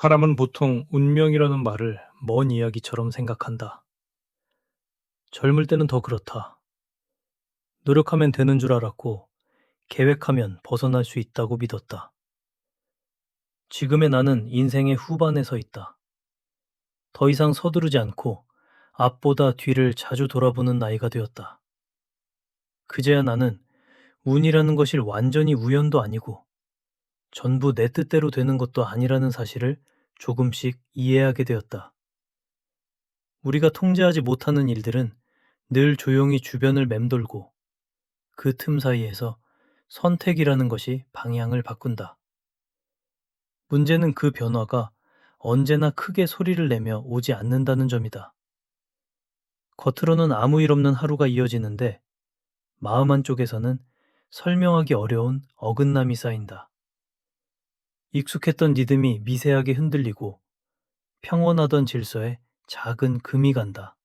사람은 보통 운명이라는 말을 먼 이야기처럼 생각한다. 젊을 때는 더 그렇다. 노력하면 되는 줄 알았고, 계획하면 벗어날 수 있다고 믿었다. 지금의 나는 인생의 후반에 서 있다. 더 이상 서두르지 않고 앞보다 뒤를 자주 돌아보는 나이가 되었다. 그제야 나는 운이라는 것이 완전히 우연도 아니고 전부 내 뜻대로 되는 것도 아니라는 사실을 조금씩 이해하게 되었다. 우리가 통제하지 못하는 일들은 늘 조용히 주변을 맴돌고 그 틈 사이에서 선택이라는 것이 방향을 바꾼다. 문제는 그 변화가 언제나 크게 소리를 내며 오지 않는다는 점이다. 겉으로는 아무 일 없는 하루가 이어지는데 마음 한쪽에서는 설명하기 어려운 어긋남이 쌓인다. 익숙했던 리듬이 미세하게 흔들리고 평온하던 질서에 작은 금이 간다.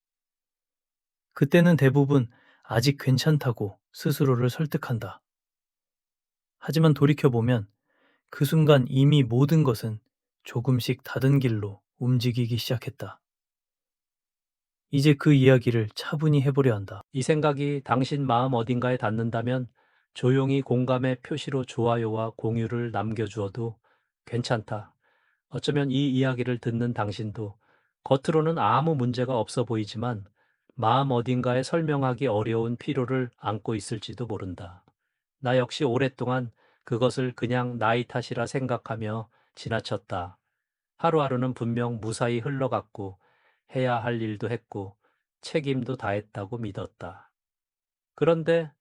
그때는 대부분 아직 괜찮다고 스스로를 설득한다. 하지만 돌이켜보면 그 순간 이미 모든 것은 조금씩 다른 길로 움직이기 시작했다. 이제 그 이야기를 차분히 해보려 한다. 이 생각이 당신 마음 어딘가에 닿는다면 조용히 공감의 표시로 좋아요와 공유를 남겨주어도 괜찮다. 어쩌면 이 이야기를 듣는 당신도 겉으로는 아무 문제가 없어 보이지만 마음 어딘가에 설명하기 어려운 피로를 안고 있을지도 모른다. 나 역시 오랫동안 그것을 그냥 나이 탓이라 생각하며 지나쳤다. 하루하루는 분명 무사히 흘러갔고 해야 할 일도 했고 책임도 다했다고 믿었다. 그런데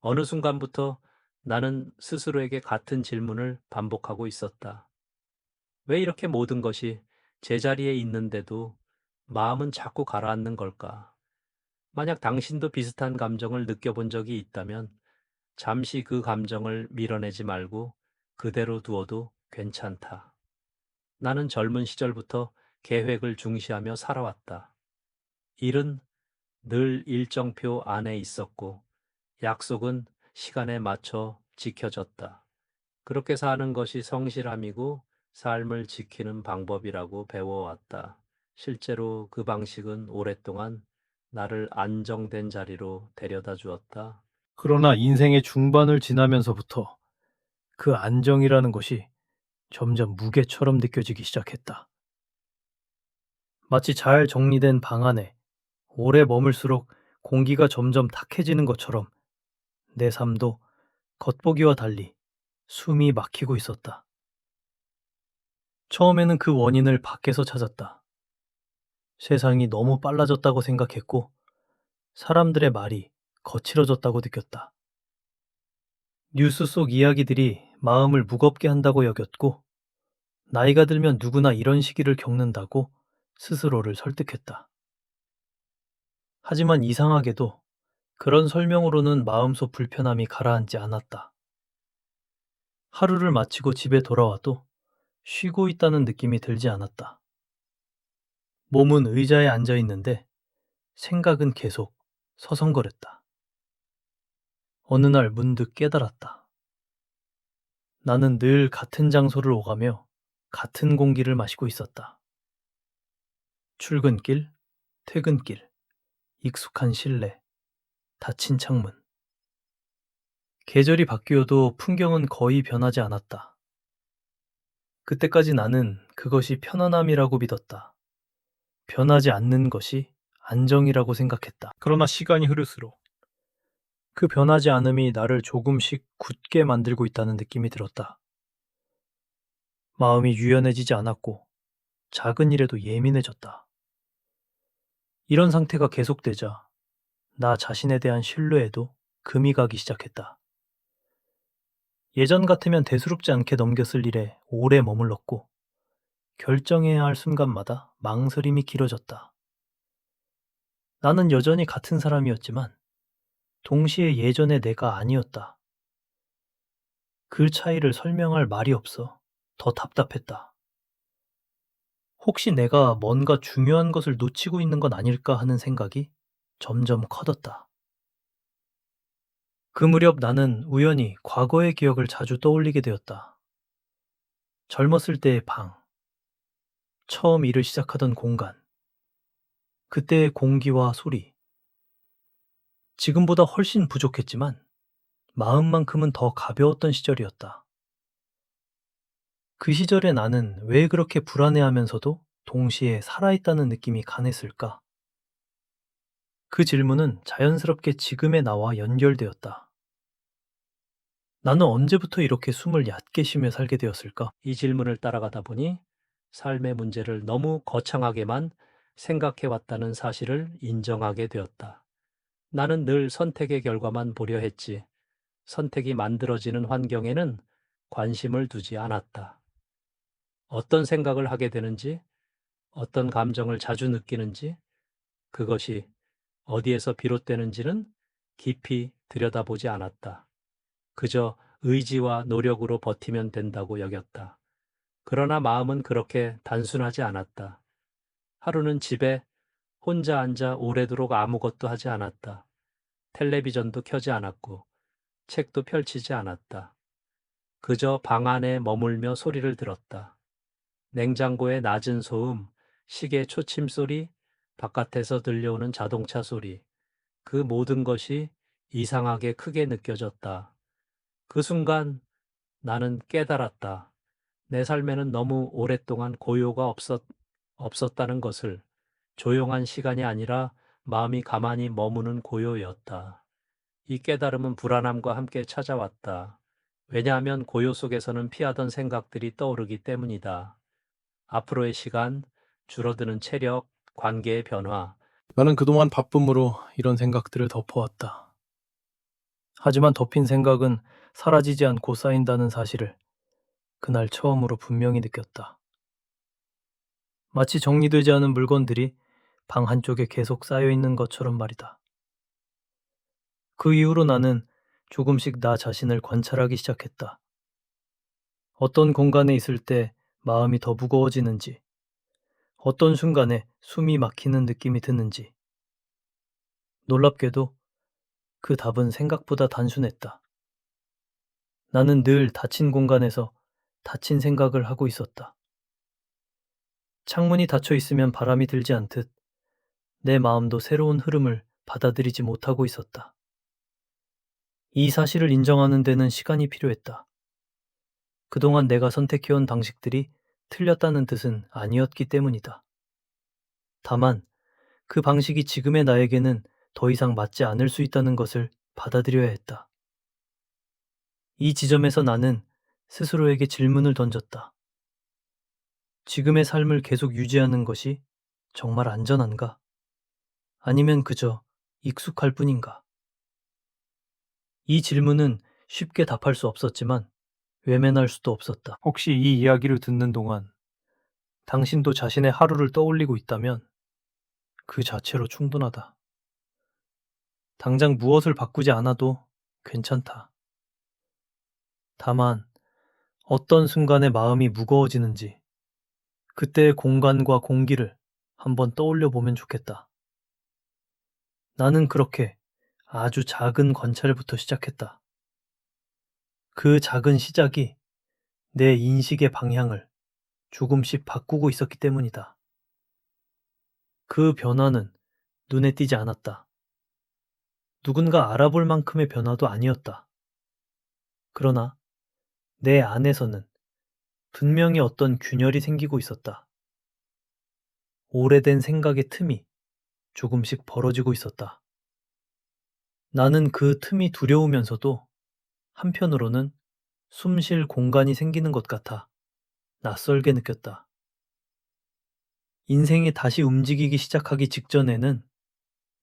어느 순간부터 나는 스스로에게 같은 질문을 반복하고 있었다. 왜 이렇게 모든 것이 제자리에 있는데도 마음은 자꾸 가라앉는 걸까? 만약 당신도 비슷한 감정을 느껴본 적이 있다면 잠시 그 감정을 밀어내지 말고 그대로 두어도 괜찮다. 나는 젊은 시절부터 계획을 중시하며 살아왔다. 일은 늘 일정표 안에 있었고 약속은 시간에 맞춰 지켜졌다. 그렇게 사는 것이 성실함이고 삶을 지키는 방법이라고 배워왔다. 실제로 그 방식은 오랫동안 나를 안정된 자리로 데려다 주었다. 그러나 인생의 중반을 지나면서부터 그 안정이라는 것이 점점 무게처럼 느껴지기 시작했다. 마치 잘 정리된 방 안에 오래 머물수록 공기가 점점 탁해지는 것처럼 내 삶도 겉보기와 달리 숨이 막히고 있었다. 처음에는 그 원인을 밖에서 찾았다. 세상이 너무 빨라졌다고 생각했고 사람들의 말이 거칠어졌다고 느꼈다. 뉴스 속 이야기들이 마음을 무겁게 한다고 여겼고 나이가 들면 누구나 이런 시기를 겪는다고 스스로를 설득했다. 하지만 이상하게도 그런 설명으로는 마음속 불편함이 가라앉지 않았다. 하루를 마치고 집에 돌아와도 쉬고 있다는 느낌이 들지 않았다. 몸은 의자에 앉아 있는데 생각은 계속 서성거렸다. 어느 날 문득 깨달았다. 나는 늘 같은 장소를 오가며 같은 공기를 마시고 있었다. 출근길, 퇴근길, 익숙한 실내, 닫힌 창문. 계절이 바뀌어도 풍경은 거의 변하지 않았다. 그때까지 나는 그것이 편안함이라고 믿었다. 변하지 않는 것이 안정이라고 생각했다. 그러나 시간이 흐를수록 그 변하지 않음이 나를 조금씩 굳게 만들고 있다는 느낌이 들었다. 마음이 유연해지지 않았고 작은 일에도 예민해졌다. 이런 상태가 계속되자 나 자신에 대한 신뢰에도 금이 가기 시작했다. 예전 같으면 대수롭지 않게 넘겼을 일에 오래 머물렀고 결정해야 할 순간마다 망설임이 길어졌다. 나는 여전히 같은 사람이었지만 동시에 예전의 내가 아니었다. 그 차이를 설명할 말이 없어 더 답답했다. 혹시 내가 뭔가 중요한 것을 놓치고 있는 건 아닐까 하는 생각이 점점 커졌다. 그 무렵 나는 우연히 과거의 기억을 자주 떠올리게 되었다. 젊었을 때의 방, 처음 일을 시작하던 공간, 그때의 공기와 소리, 지금보다 훨씬 부족했지만 마음만큼은 더 가벼웠던 시절이었다. 그 시절의 나는 왜 그렇게 불안해하면서도 동시에 살아있다는 느낌이 강했을까? 그 질문은 자연스럽게 지금의 나와 연결되었다. 나는 언제부터 이렇게 숨을 얕게 쉬며 살게 되었을까? 이 질문을 따라가다 보니 삶의 문제를 너무 거창하게만 생각해 왔다는 사실을 인정하게 되었다. 나는 늘 선택의 결과만 보려 했지. 선택이 만들어지는 환경에는 관심을 두지 않았다. 어떤 생각을 하게 되는지, 어떤 감정을 자주 느끼는지, 그것이 어디에서 비롯되는지는 깊이 들여다보지 않았다. 그저 의지와 노력으로 버티면 된다고 여겼다. 그러나 마음은 그렇게 단순하지 않았다. 하루는 집에 혼자 앉아 오래도록 아무것도 하지 않았다. 텔레비전도 켜지 않았고, 책도 펼치지 않았다. 그저 방 안에 머물며 소리를 들었다. 냉장고의 낮은 소음, 시계 초침 소리, 바깥에서 들려오는 자동차 소리, 그 모든 것이 이상하게 크게 느껴졌다. 그 순간 나는 깨달았다. 내 삶에는 너무 오랫동안 고요가 없었다는 것을. 조용한 시간이 아니라 마음이 가만히 머무는 고요였다. 이 깨달음은 불안함과 함께 찾아왔다. 왜냐하면 고요 속에서는 피하던 생각들이 떠오르기 때문이다. 앞으로의 시간, 줄어드는 체력, 관계의 변화, 나는 그동안 바쁨으로 이런 생각들을 덮어왔다. 하지만 덮인 생각은 사라지지 않고 쌓인다는 사실을 그날 처음으로 분명히 느꼈다. 마치 정리되지 않은 물건들이 방 한쪽에 계속 쌓여 있는 것처럼 말이다. 그 이후로 나는 조금씩 나 자신을 관찰하기 시작했다. 어떤 공간에 있을 때 마음이 더 무거워지는지, 어떤 순간에 숨이 막히는 느낌이 드는지. 놀랍게도 그 답은 생각보다 단순했다. 나는 늘 닫힌 공간에서 닫힌 생각을 하고 있었다. 창문이 닫혀 있으면 바람이 들지 않듯 내 마음도 새로운 흐름을 받아들이지 못하고 있었다. 이 사실을 인정하는 데는 시간이 필요했다. 그동안 내가 선택해온 방식들이 틀렸다는 뜻은 아니었기 때문이다. 다만 그 방식이 지금의 나에게는 더 이상 맞지 않을 수 있다는 것을 받아들여야 했다. 이 지점에서 나는 스스로에게 질문을 던졌다. 지금의 삶을 계속 유지하는 것이 정말 안전한가? 아니면 그저 익숙할 뿐인가? 이 질문은 쉽게 답할 수 없었지만 외면할 수도 없었다. 혹시 이 이야기를 듣는 동안 당신도 자신의 하루를 떠올리고 있다면 그 자체로 충분하다. 당장 무엇을 바꾸지 않아도 괜찮다. 다만 어떤 순간에 마음이 무거워지는지 그때의 공간과 공기를 한번 떠올려 보면 좋겠다. 나는 그렇게 아주 작은 관찰부터 시작했다. 그 작은 시작이 내 인식의 방향을 조금씩 바꾸고 있었기 때문이다. 그 변화는 눈에 띄지 않았다. 누군가 알아볼 만큼의 변화도 아니었다. 그러나 내 안에서는 분명히 어떤 균열이 생기고 있었다. 오래된 생각의 틈이 조금씩 벌어지고 있었다. 나는 그 틈이 두려우면서도 한편으로는 숨쉴 공간이 생기는 것 같아 낯설게 느꼈다. 인생이 다시 움직이기 시작하기 직전에는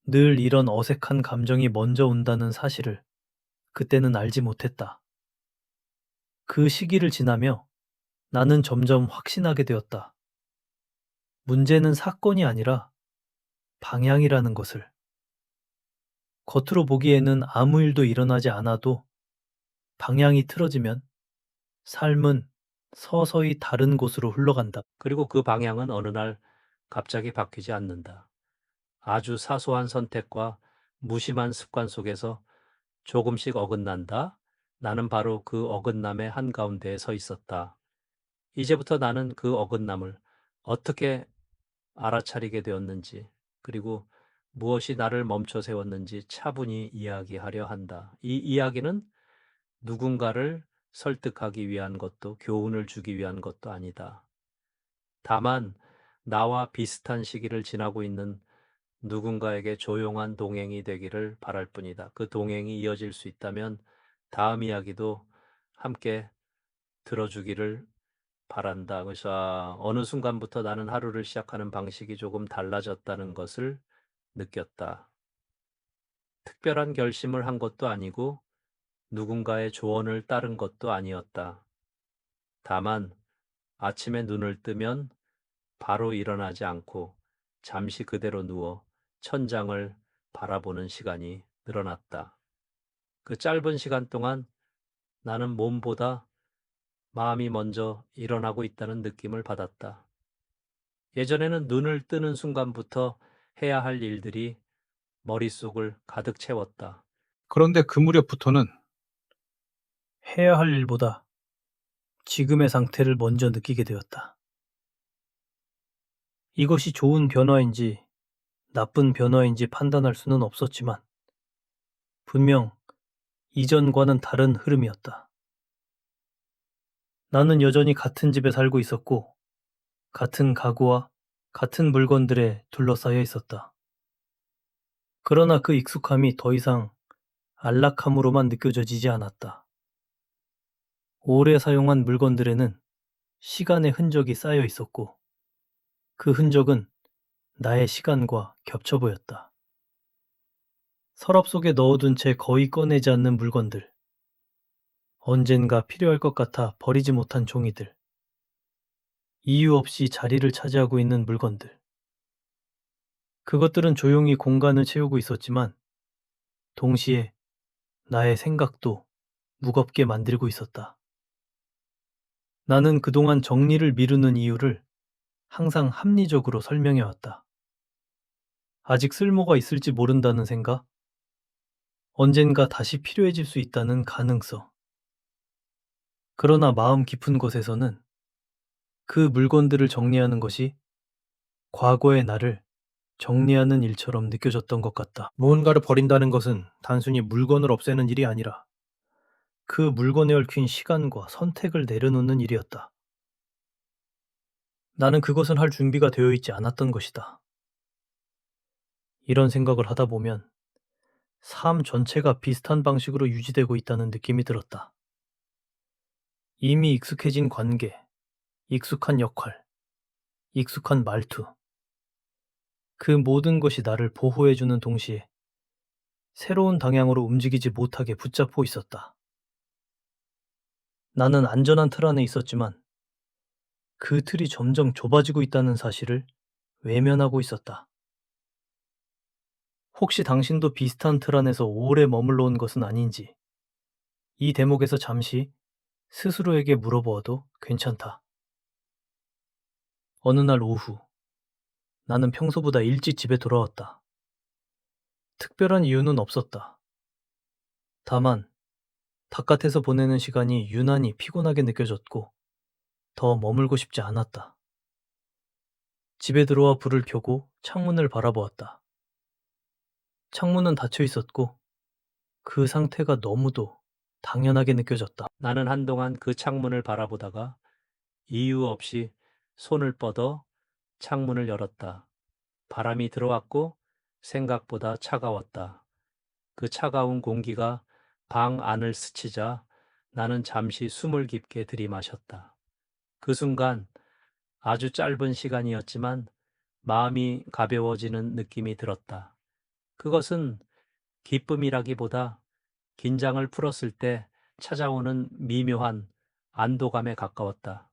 늘 이런 어색한 감정이 먼저 온다는 사실을 그때는 알지 못했다. 그 시기를 지나며 나는 점점 확신하게 되었다. 문제는 사건이 아니라 방향이라는 것을. 겉으로 보기에는 아무 일도 일어나지 않아도 방향이 틀어지면 삶은 서서히 다른 곳으로 흘러간다. 그리고 그 방향은 어느 날 갑자기 바뀌지 않는다. 아주 사소한 선택과 무심한 습관 속에서 조금씩 어긋난다. 나는 바로 그 어긋남의 한가운데에 서 있었다. 이제부터 나는 그 어긋남을 어떻게 알아차리게 되었는지, 그리고 무엇이 나를 멈춰 세웠는지 차분히 이야기하려 한다. 이 이야기는 누군가를 설득하기 위한 것도 교훈을 주기 위한 것도 아니다. 다만 나와 비슷한 시기를 지나고 있는 누군가에게 조용한 동행이 되기를 바랄 뿐이다. 그 동행이 이어질 수 있다면 다음 이야기도 함께 들어주기를 바란다. 그래서 어느 순간부터 나는 하루를 시작하는 방식이 조금 달라졌다는 것을 느꼈다. 특별한 결심을 한 것도 아니고 누군가의 조언을 따른 것도 아니었다. 다만 아침에 눈을 뜨면 바로 일어나지 않고 잠시 그대로 누워 천장을 바라보는 시간이 늘어났다. 그 짧은 시간 동안 나는 몸보다 마음이 먼저 일어나고 있다는 느낌을 받았다. 예전에는 눈을 뜨는 순간부터 해야 할 일들이 머릿속을 가득 채웠다. 그런데 그 무렵부터는 해야 할 일보다 지금의 상태를 먼저 느끼게 되었다. 이것이 좋은 변화인지 나쁜 변화인지 판단할 수는 없었지만 분명 이전과는 다른 흐름이었다. 나는 여전히 같은 집에 살고 있었고 같은 가구와 같은 물건들에 둘러싸여 있었다. 그러나 그 익숙함이 더 이상 안락함으로만 느껴지지 않았다. 오래 사용한 물건들에는 시간의 흔적이 쌓여 있었고 그 흔적은 나의 시간과 겹쳐 보였다. 서랍 속에 넣어둔 채 거의 꺼내지 않는 물건들, 언젠가 필요할 것 같아 버리지 못한 종이들, 이유 없이 자리를 차지하고 있는 물건들. 그것들은 조용히 공간을 채우고 있었지만 동시에 나의 생각도 무겁게 만들고 있었다. 나는 그동안 정리를 미루는 이유를 항상 합리적으로 설명해왔다. 아직 쓸모가 있을지 모른다는 생각, 언젠가 다시 필요해질 수 있다는 가능성. 그러나 마음 깊은 곳에서는 그 물건들을 정리하는 것이 과거의 나를 정리하는 일처럼 느껴졌던 것 같다. 무언가를 버린다는 것은 단순히 물건을 없애는 일이 아니라 그 물건에 얽힌 시간과 선택을 내려놓는 일이었다. 나는 그것을 할 준비가 되어 있지 않았던 것이다. 이런 생각을 하다 보면 삶 전체가 비슷한 방식으로 유지되고 있다는 느낌이 들었다. 이미 익숙해진 관계, 익숙한 역할, 익숙한 말투. 그 모든 것이 나를 보호해주는 동시에 새로운 방향으로 움직이지 못하게 붙잡고 있었다. 나는 안전한 틀 안에 있었지만 그 틀이 점점 좁아지고 있다는 사실을 외면하고 있었다. 혹시 당신도 비슷한 틀 안에서 오래 머물러 온 것은 아닌지 이 대목에서 잠시 스스로에게 물어보아도 괜찮다. 어느 날 오후, 나는 평소보다 일찍 집에 돌아왔다. 특별한 이유는 없었다. 다만, 바깥에서 보내는 시간이 유난히 피곤하게 느껴졌고, 더 머물고 싶지 않았다. 집에 들어와 불을 켜고 창문을 바라보았다. 창문은 닫혀 있었고, 그 상태가 너무도 당연하게 느껴졌다. 나는 한동안 그 창문을 바라보다가 이유 없이 손을 뻗어 창문을 열었다. 바람이 들어왔고 생각보다 차가웠다. 그 차가운 공기가 방 안을 스치자 나는 잠시 숨을 깊게 들이마셨다. 그 순간 아주 짧은 시간이었지만 마음이 가벼워지는 느낌이 들었다. 그것은 기쁨이라기보다 긴장을 풀었을 때 찾아오는 미묘한 안도감에 가까웠다.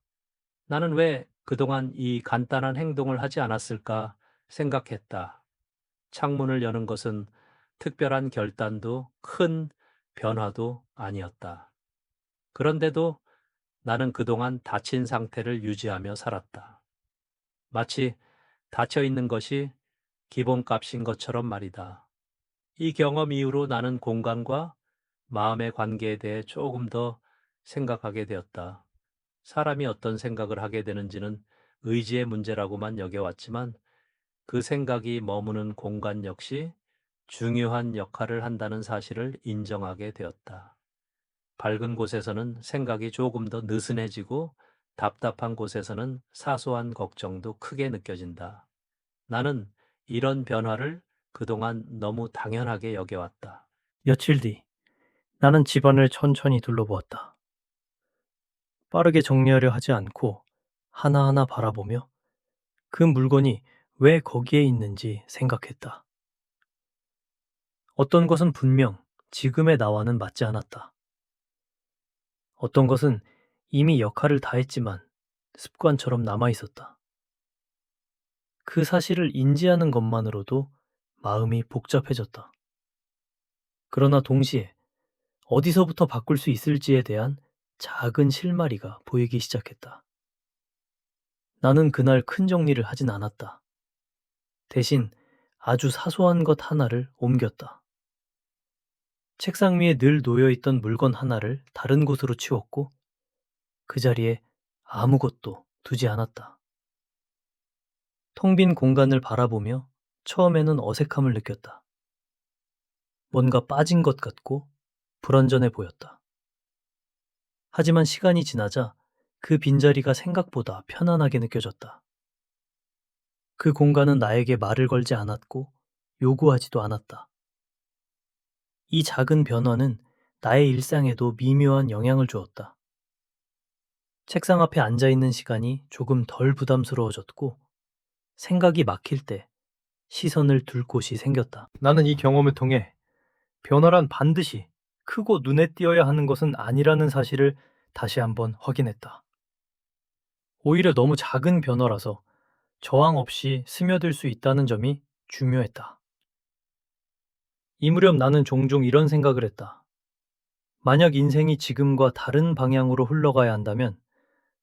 나는 왜 그동안 이 간단한 행동을 하지 않았을까 생각했다. 창문을 여는 것은 특별한 결단도 큰 변화도 아니었다. 그런데도 나는 그동안 닫힌 상태를 유지하며 살았다. 마치 닫혀 있는 것이 기본값인 것처럼 말이다. 이 경험 이후로 나는 공간과 마음의 관계에 대해 조금 더 생각하게 되었다. 사람이 어떤 생각을 하게 되는지는 의지의 문제라고만 여겨왔지만 그 생각이 머무는 공간 역시 중요한 역할을 한다는 사실을 인정하게 되었다. 밝은 곳에서는 생각이 조금 더 느슨해지고 답답한 곳에서는 사소한 걱정도 크게 느껴진다. 나는 이런 변화를 그동안 너무 당연하게 여겨왔다. 며칠 뒤, 나는 집안을 천천히 둘러보았다. 빠르게 정리하려 하지 않고 하나하나 바라보며 그 물건이 왜 거기에 있는지 생각했다. 어떤 것은 분명 지금의 나와는 맞지 않았다. 어떤 것은 이미 역할을 다했지만 습관처럼 남아 있었다. 그 사실을 인지하는 것만으로도 마음이 복잡해졌다. 그러나 동시에 어디서부터 바꿀 수 있을지에 대한 작은 실마리가 보이기 시작했다. 나는 그날 큰 정리를 하진 않았다. 대신 아주 사소한 것 하나를 옮겼다. 책상 위에 늘 놓여 있던 물건 하나를 다른 곳으로 치웠고 그 자리에 아무것도 두지 않았다. 텅 빈 공간을 바라보며 처음에는 어색함을 느꼈다. 뭔가 빠진 것 같고 불완전해 보였다. 하지만 시간이 지나자 그 빈자리가 생각보다 편안하게 느껴졌다. 그 공간은 나에게 말을 걸지 않았고 요구하지도 않았다. 이 작은 변화는 나의 일상에도 미묘한 영향을 주었다. 책상 앞에 앉아 있는 시간이 조금 덜 부담스러워졌고 생각이 막힐 때 시선을 둘 곳이 생겼다. 나는 이 경험을 통해 변화란 반드시 크고 눈에 띄어야 하는 것은 아니라는 사실을 다시 한번 확인했다. 오히려 너무 작은 변화라서 저항 없이 스며들 수 있다는 점이 중요했다. 이 무렵 나는 종종 이런 생각을 했다. 만약 인생이 지금과 다른 방향으로 흘러가야 한다면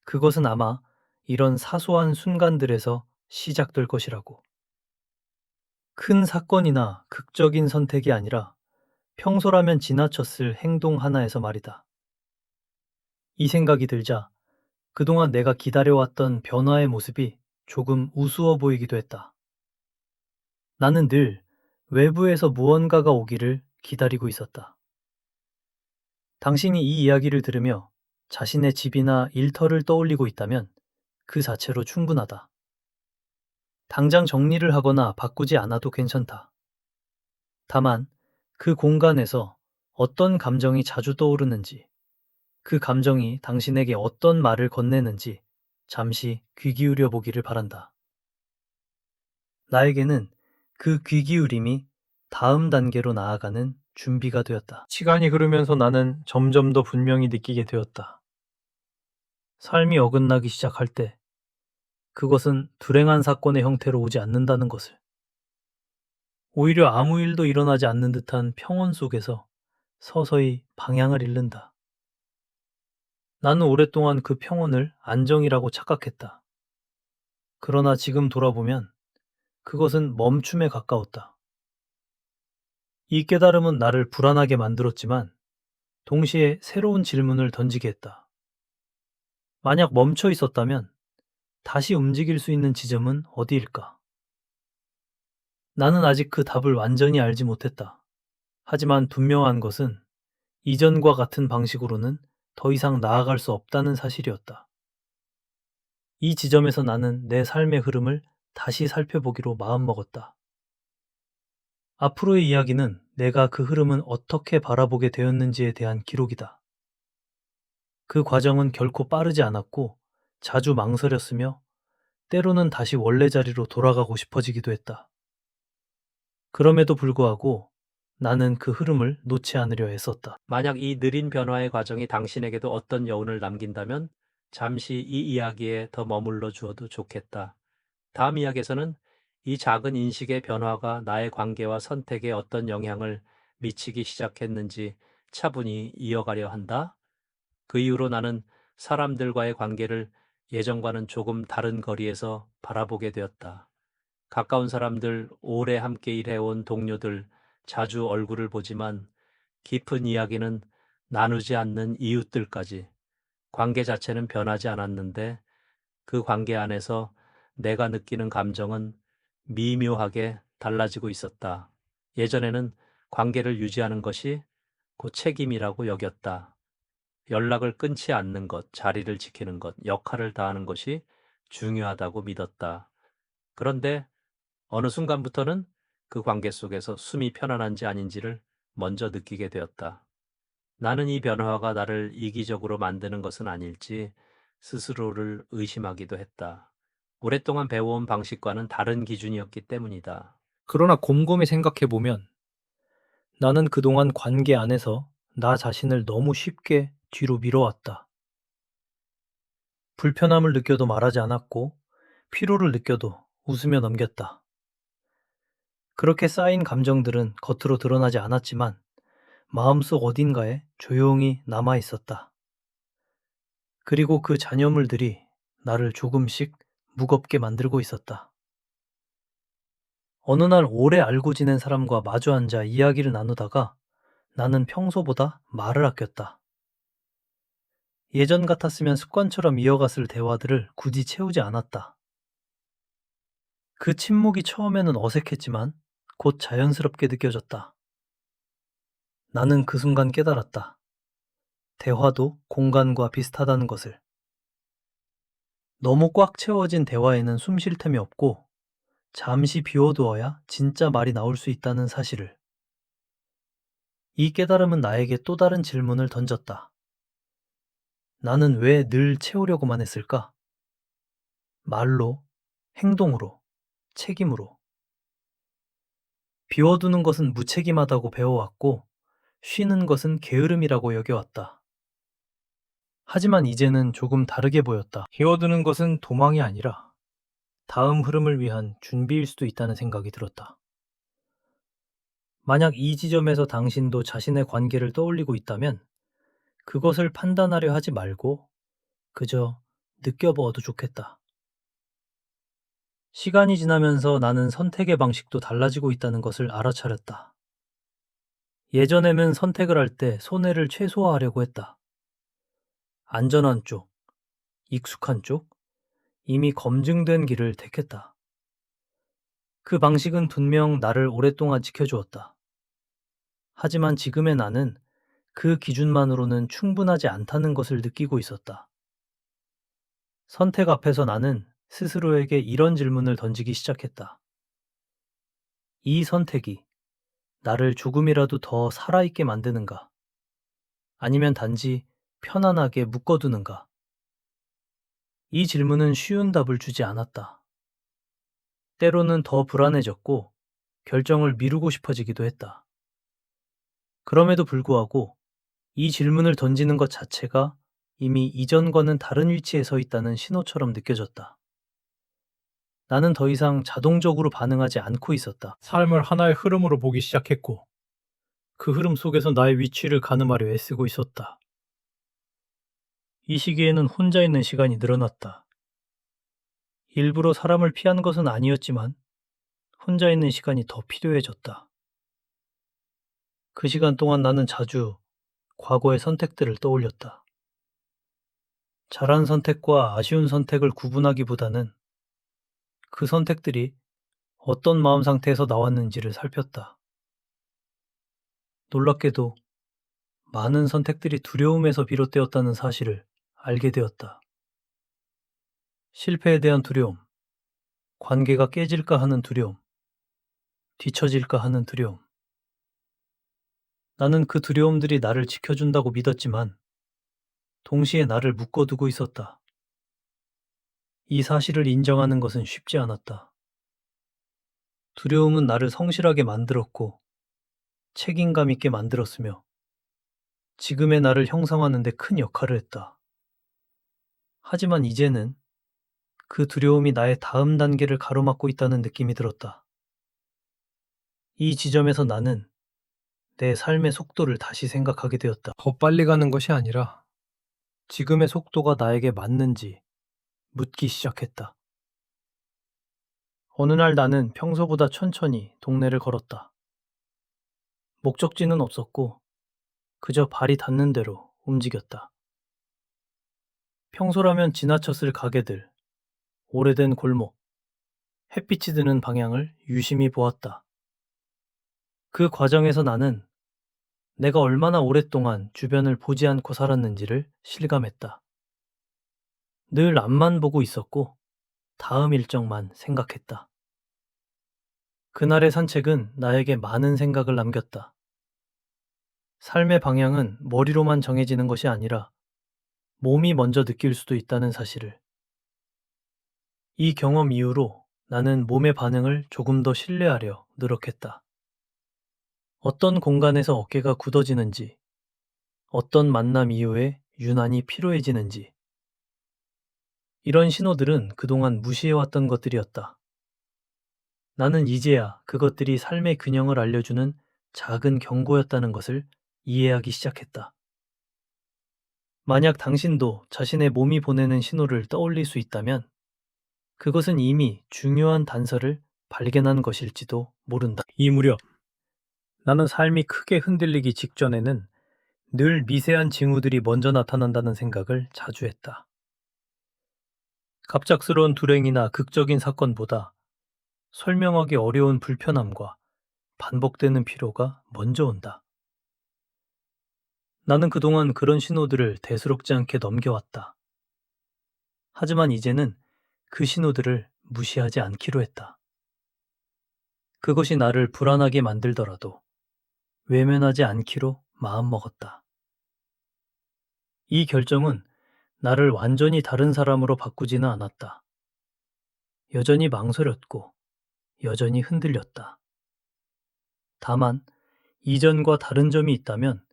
그것은 아마 이런 사소한 순간들에서 시작될 것이라고. 큰 사건이나 극적인 선택이 아니라 평소라면 지나쳤을 행동 하나에서 말이다. 이 생각이 들자 그동안 내가 기다려왔던 변화의 모습이 조금 우스워 보이기도 했다. 나는 늘 외부에서 무언가가 오기를 기다리고 있었다. 당신이 이 이야기를 들으며 자신의 집이나 일터를 떠올리고 있다면 그 자체로 충분하다. 당장 정리를 하거나 바꾸지 않아도 괜찮다. 다만 그 공간에서 어떤 감정이 자주 떠오르는지, 그 감정이 당신에게 어떤 말을 건네는지 잠시 귀 기울여 보기를 바란다. 나에게는 그 귀 기울임이 다음 단계로 나아가는 준비가 되었다. 시간이 흐르면서 나는 점점 더 분명히 느끼게 되었다. 삶이 어긋나기 시작할 때 그것은 불행한 사건의 형태로 오지 않는다는 것을. 오히려 아무 일도 일어나지 않는 듯한 평온 속에서 서서히 방향을 잃는다. 나는 오랫동안 그 평온을 안정이라고 착각했다. 그러나 지금 돌아보면 그것은 멈춤에 가까웠다. 이 깨달음은 나를 불안하게 만들었지만 동시에 새로운 질문을 던지게 했다. 만약 멈춰 있었다면 다시 움직일 수 있는 지점은 어디일까? 나는 아직 그 답을 완전히 알지 못했다. 하지만 분명한 것은 이전과 같은 방식으로는 더 이상 나아갈 수 없다는 사실이었다. 이 지점에서 나는 내 삶의 흐름을 다시 살펴보기로 마음먹었다. 앞으로의 이야기는 내가 그 흐름은 어떻게 바라보게 되었는지에 대한 기록이다. 그 과정은 결코 빠르지 않았고 자주 망설였으며 때로는 다시 원래 자리로 돌아가고 싶어지기도 했다. 그럼에도 불구하고 나는 그 흐름을 놓지 않으려 애썼다. 만약 이 느린 변화의 과정이 당신에게도 어떤 여운을 남긴다면 잠시 이 이야기에 더 머물러 주어도 좋겠다. 다음 이야기에서는 이 작은 인식의 변화가 나의 관계와 선택에 어떤 영향을 미치기 시작했는지 차분히 이어가려 한다. 그 이후로 나는 사람들과의 관계를 예전과는 조금 다른 거리에서 바라보게 되었다. 가까운 사람들, 오래 함께 일해온 동료들, 자주 얼굴을 보지만 깊은 이야기는 나누지 않는 이웃들까지 관계 자체는 변하지 않았는데 그 관계 안에서 내가 느끼는 감정은 미묘하게 달라지고 있었다. 예전에는 관계를 유지하는 것이 곧 책임이라고 여겼다. 연락을 끊지 않는 것, 자리를 지키는 것, 역할을 다하는 것이 중요하다고 믿었다. 그런데 어느 순간부터는 그 관계 속에서 숨이 편안한지 아닌지를 먼저 느끼게 되었다. 나는 이 변화가 나를 이기적으로 만드는 것은 아닐지 스스로를 의심하기도 했다. 오랫동안 배워온 방식과는 다른 기준이었기 때문이다. 그러나 곰곰이 생각해보면 나는 그동안 관계 안에서 나 자신을 너무 쉽게 뒤로 밀어왔다. 불편함을 느껴도 말하지 않았고, 피로를 느껴도 웃으며 넘겼다. 그렇게 쌓인 감정들은 겉으로 드러나지 않았지만 마음속 어딘가에 조용히 남아 있었다. 그리고 그 잔여물들이 나를 조금씩 무겁게 만들고 있었다. 어느 날 오래 알고 지낸 사람과 마주 앉아 이야기를 나누다가 나는 평소보다 말을 아꼈다. 예전 같았으면 습관처럼 이어갔을 대화들을 굳이 채우지 않았다. 그 침묵이 처음에는 어색했지만 곧 자연스럽게 느껴졌다. 나는 그 순간 깨달았다. 대화도 공간과 비슷하다는 것을. 너무 꽉 채워진 대화에는 숨 쉴 틈이 없고 잠시 비워두어야 진짜 말이 나올 수 있다는 사실을. 이 깨달음은 나에게 또 다른 질문을 던졌다. 나는 왜 늘 채우려고만 했을까? 말로, 행동으로, 책임으로. 비워두는 것은 무책임하다고 배워왔고, 쉬는 것은 게으름이라고 여겨왔다. 하지만 이제는 조금 다르게 보였다. 비워두는 것은 도망이 아니라 다음 흐름을 위한 준비일 수도 있다는 생각이 들었다. 만약 이 지점에서 당신도 자신의 관계를 떠올리고 있다면 그것을 판단하려 하지 말고 그저 느껴보아도 좋겠다. 시간이 지나면서 나는 선택의 방식도 달라지고 있다는 것을 알아차렸다. 예전에는 선택을 할 때 손해를 최소화하려고 했다. 안전한 쪽, 익숙한 쪽, 이미 검증된 길을 택했다. 그 방식은 분명 나를 오랫동안 지켜주었다. 하지만 지금의 나는 그 기준만으로는 충분하지 않다는 것을 느끼고 있었다. 선택 앞에서 나는 스스로에게 이런 질문을 던지기 시작했다. 이 선택이 나를 조금이라도 더 살아있게 만드는가? 아니면 단지 편안하게 묶어두는가? 이 질문은 쉬운 답을 주지 않았다. 때로는 더 불안해졌고 결정을 미루고 싶어지기도 했다. 그럼에도 불구하고 이 질문을 던지는 것 자체가 이미 이전과는 다른 위치에 서 있다는 신호처럼 느껴졌다. 나는 더 이상 자동적으로 반응하지 않고 있었다. 삶을 하나의 흐름으로 보기 시작했고, 그 흐름 속에서 나의 위치를 가늠하려 애쓰고 있었다. 이 시기에는 혼자 있는 시간이 늘어났다. 일부러 사람을 피한 것은 아니었지만, 혼자 있는 시간이 더 필요해졌다. 그 시간 동안 나는 자주 과거의 선택들을 떠올렸다. 잘한 선택과 아쉬운 선택을 구분하기보다는 그 선택들이 어떤 마음 상태에서 나왔는지를 살폈다. 놀랍게도 많은 선택들이 두려움에서 비롯되었다는 사실을 알게 되었다. 실패에 대한 두려움, 관계가 깨질까 하는 두려움, 뒤처질까 하는 두려움. 나는 그 두려움들이 나를 지켜준다고 믿었지만 동시에 나를 묶어두고 있었다. 이 사실을 인정하는 것은 쉽지 않았다. 두려움은 나를 성실하게 만들었고 책임감 있게 만들었으며 지금의 나를 형성하는 데 큰 역할을 했다. 하지만 이제는 그 두려움이 나의 다음 단계를 가로막고 있다는 느낌이 들었다. 이 지점에서 나는 내 삶의 속도를 다시 생각하게 되었다. 더 빨리 가는 것이 아니라 지금의 속도가 나에게 맞는지 묻기 시작했다. 어느 날 나는 평소보다 천천히 동네를 걸었다. 목적지는 없었고 그저 발이 닿는 대로 움직였다. 평소라면 지나쳤을 가게들, 오래된 골목, 햇빛이 드는 방향을 유심히 보았다. 그 과정에서 나는 내가 얼마나 오랫동안 주변을 보지 않고 살았는지를 실감했다. 늘 앞만 보고 있었고 다음 일정만 생각했다. 그날의 산책은 나에게 많은 생각을 남겼다. 삶의 방향은 머리로만 정해지는 것이 아니라 몸이 먼저 느낄 수도 있다는 사실을. 이 경험 이후로 나는 몸의 반응을 조금 더 신뢰하려 노력했다. 어떤 공간에서 어깨가 굳어지는지, 어떤 만남 이후에 유난히 피로해지는지, 이런 신호들은 그동안 무시해왔던 것들이었다. 나는 이제야 그것들이 삶의 균형을 알려주는 작은 경고였다는 것을 이해하기 시작했다. 만약 당신도 자신의 몸이 보내는 신호를 떠올릴 수 있다면 그것은 이미 중요한 단서를 발견한 것일지도 모른다. 이 무렵 나는 삶이 크게 흔들리기 직전에는 늘 미세한 징후들이 먼저 나타난다는 생각을 자주 했다. 갑작스러운 불행이나 극적인 사건보다 설명하기 어려운 불편함과 반복되는 피로가 먼저 온다. 나는 그동안 그런 신호들을 대수롭지 않게 넘겨왔다. 하지만 이제는 그 신호들을 무시하지 않기로 했다. 그것이 나를 불안하게 만들더라도 외면하지 않기로 마음먹었다. 이 결정은 나를 완전히 다른 사람으로 바꾸지는 않았다. 여전히 망설였고, 여전히 흔들렸다. 다만, 이전과 다른 점이 있다면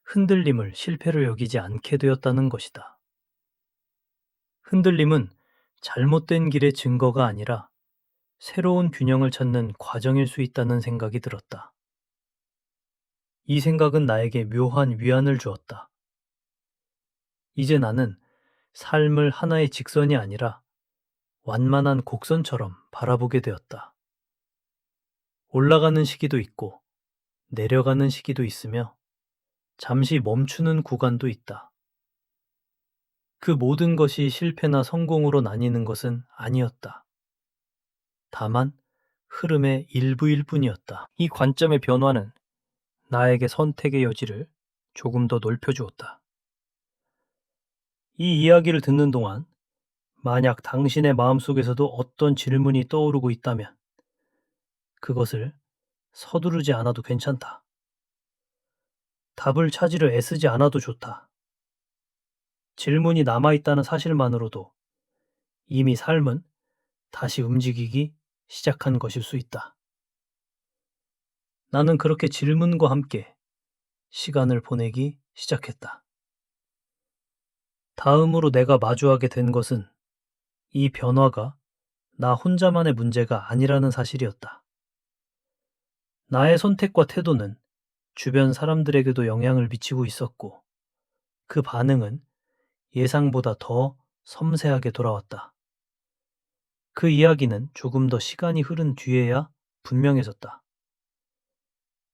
흔들림을 실패로 여기지 않게 되었다는 것이다. 흔들림은 잘못된 길의 증거가 아니라 새로운 균형을 찾는 과정일 수 있다는 생각이 들었다. 이 생각은 나에게 묘한 위안을 주었다. 이제 나는 삶을 하나의 직선이 아니라 완만한 곡선처럼 바라보게 되었다. 올라가는 시기도 있고 내려가는 시기도 있으며 잠시 멈추는 구간도 있다. 그 모든 것이 실패나 성공으로 나뉘는 것은 아니었다. 다만 흐름의 일부일 뿐이었다. 이 관점의 변화는 나에게 선택의 여지를 조금 더 넓혀주었다. 이 이야기를 듣는 동안 만약 당신의 마음속에서도 어떤 질문이 떠오르고 있다면 그것을 서두르지 않아도 괜찮다. 답을 찾으려 애쓰지 않아도 좋다. 질문이 남아있다는 사실만으로도 이미 삶은 다시 움직이기 시작한 것일 수 있다. 나는 그렇게 질문과 함께 시간을 보내기 시작했다. 다음으로 내가 마주하게 된 것은 이 변화가 나 혼자만의 문제가 아니라는 사실이었다. 나의 선택과 태도는 주변 사람들에게도 영향을 미치고 있었고, 그 반응은 예상보다 더 섬세하게 돌아왔다. 그 이야기는 조금 더 시간이 흐른 뒤에야 분명해졌다.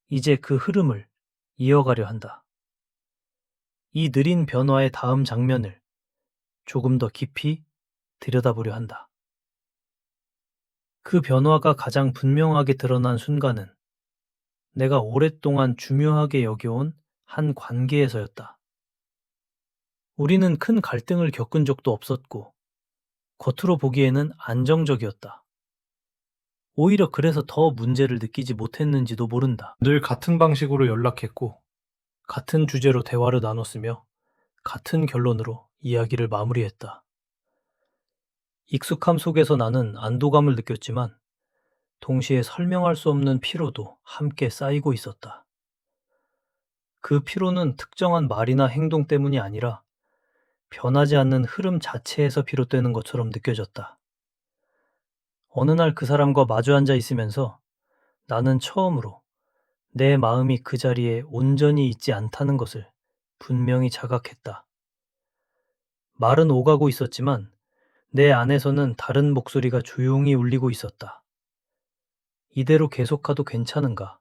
이제 그 흐름을 이어가려 한다. 이 느린 변화의 다음 장면을 조금 더 깊이 들여다보려 한다. 그 변화가 가장 분명하게 드러난 순간은 내가 오랫동안 중요하게 여겨온 한 관계에서였다. 우리는 큰 갈등을 겪은 적도 없었고, 겉으로 보기에는 안정적이었다. 오히려 그래서 더 문제를 느끼지 못했는지도 모른다. 늘 같은 방식으로 연락했고, 같은 주제로 대화를 나눴으며, 같은 결론으로 이야기를 마무리했다. 익숙함 속에서 나는 안도감을 느꼈지만, 동시에 설명할 수 없는 피로도 함께 쌓이고 있었다. 그 피로는 특정한 말이나 행동 때문이 아니라 변하지 않는 흐름 자체에서 비롯되는 것처럼 느껴졌다. 어느 날 그 사람과 마주 앉아 있으면서 나는 처음으로 내 마음이 그 자리에 온전히 있지 않다는 것을 분명히 자각했다. 말은 오가고 있었지만 내 안에서는 다른 목소리가 조용히 울리고 있었다. 이대로 계속가도 괜찮은가?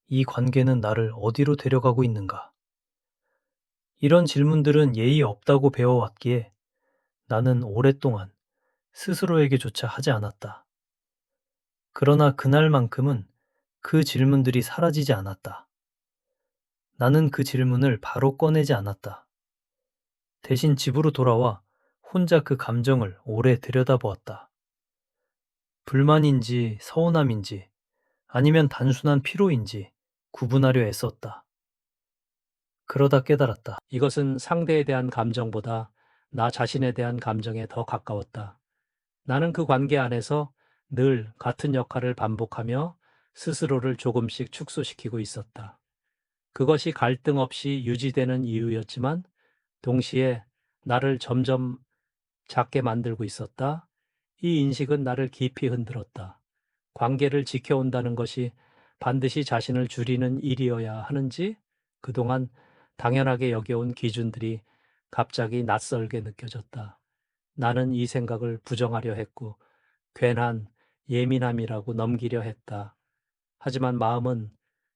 이 관계는 나를 어디로 데려가고 있는가? 이런 질문들은 예의 없다고 배워왔기에 나는 오랫동안 스스로에게조차 하지 않았다. 그러나 그날만큼은 그 질문들이 사라지지 않았다. 나는 그 질문을 바로 꺼내지 않았다. 대신 집으로 돌아와 혼자 그 감정을 오래 들여다보았다. 불만인지 서운함인지 아니면 단순한 피로인지 구분하려 애썼다. 그러다 깨달았다. 이것은 상대에 대한 감정보다 나 자신에 대한 감정에 더 가까웠다. 나는 그 관계 안에서 늘 같은 역할을 반복하며 스스로를 조금씩 축소시키고 있었다. 그것이 갈등 없이 유지되는 이유였지만 동시에 나를 점점 작게 만들고 있었다. 이 인식은 나를 깊이 흔들었다. 관계를 지켜온다는 것이 반드시 자신을 줄이는 일이어야 하는지 그동안 당연하게 여겨온 기준들이 갑자기 낯설게 느껴졌다. 나는 이 생각을 부정하려 했고 괜한 예민함이라고 넘기려 했다. 하지만 마음은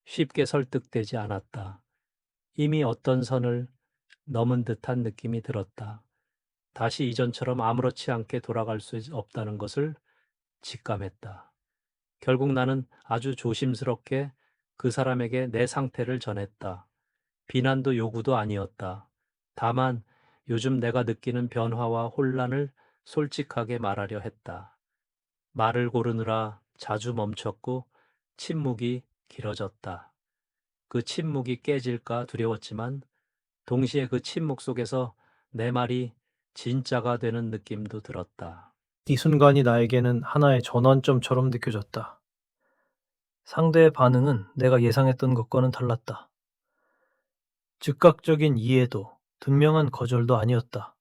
쉽게 설득되지 않았다. 이미 어떤 선을 넘은 듯한 느낌이 들었다. 다시 이전처럼 아무렇지 않게 돌아갈 수 없다는 것을 직감했다. 결국 나는 아주 조심스럽게 그 사람에게 내 상태를 전했다. 비난도 요구도 아니었다. 다만 요즘 내가 느끼는 변화와 혼란을 솔직하게 말하려 했다. 말을 고르느라 자주 멈췄고 침묵이 길어졌다. 그 침묵이 깨질까 두려웠지만 동시에 그 침묵 속에서 내 말이 진짜가 되는 느낌도 들었다. 이 순간이 나에게는 하나의 전환점처럼 느껴졌다. 상대의 반응은 내가 예상했던 것과는 달랐다. 즉각적인 이해도, 분명한 거절도 아니었다.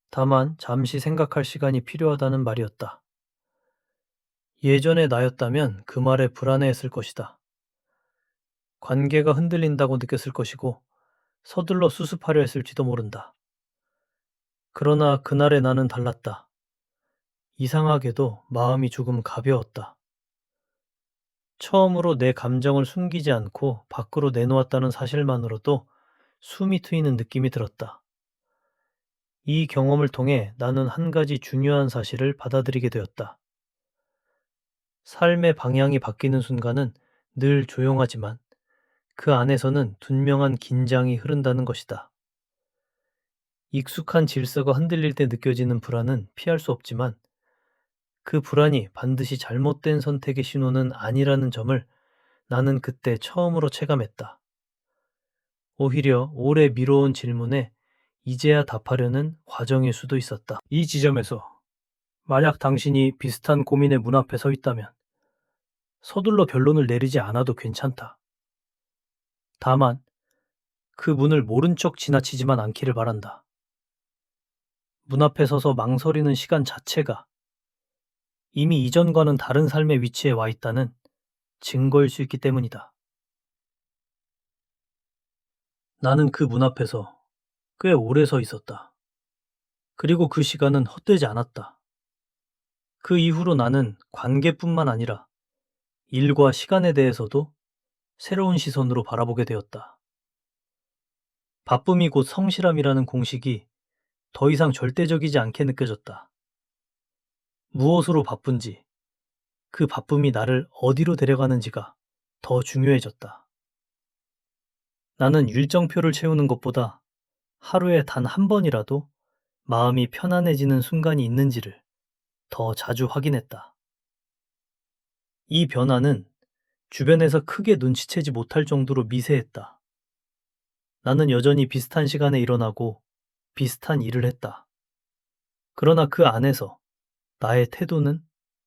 다만 잠시 생각할 시간이 필요하다는 말이었다. 예전의 나였다면 그 말에 불안해했을 것이다. 관계가 흔들린다고 느꼈을 것이고 서둘러 수습하려 했을지도 모른다. 그러나 그날의 나는 달랐다. 이상하게도 마음이 조금 가벼웠다. 처음으로 내 감정을 숨기지 않고 밖으로 내놓았다는 사실만으로도 숨이 트이는 느낌이 들었다. 이 경험을 통해 나는 한 가지 중요한 사실을 받아들이게 되었다. 삶의 방향이 바뀌는 순간은 늘 조용하지만 그 안에서는 분명한 긴장이 흐른다는 것이다. 익숙한 질서가 흔들릴 때 느껴지는 불안은 피할 수 없지만 그 불안이 반드시 잘못된 선택의 신호는 아니라는 점을 나는 그때 처음으로 체감했다. 오히려 오래 미뤄온 질문에 이제야 답하려는 과정일 수도 있었다. 이 지점에서 만약 당신이 비슷한 고민의 문 앞에 서 있다면 서둘러 결론을 내리지 않아도 괜찮다. 다만 그 문을 모른 척 지나치지만 않기를 바란다. 문 앞에 서서 망설이는 시간 자체가 이미 이전과는 다른 삶의 위치에 와 있다는 증거일 수 있기 때문이다. 나는 그 문 앞에서 꽤 오래 서 있었다. 그리고 그 시간은 헛되지 않았다. 그 이후로 나는 관계뿐만 아니라 일과 시간에 대해서도 새로운 시선으로 바라보게 되었다. 바쁨이 곧 성실함이라는 공식이 더 이상 절대적이지 않게 느껴졌다. 무엇으로 바쁜지, 그 바쁨이 나를 어디로 데려가는지가 더 중요해졌다. 나는 일정표를 채우는 것보다 하루에 단 한 번이라도 마음이 편안해지는 순간이 있는지를 더 자주 확인했다. 이 변화는 주변에서 크게 눈치채지 못할 정도로 미세했다. 나는 여전히 비슷한 시간에 일어나고 비슷한 일을 했다. 그러나 그 안에서 나의 태도는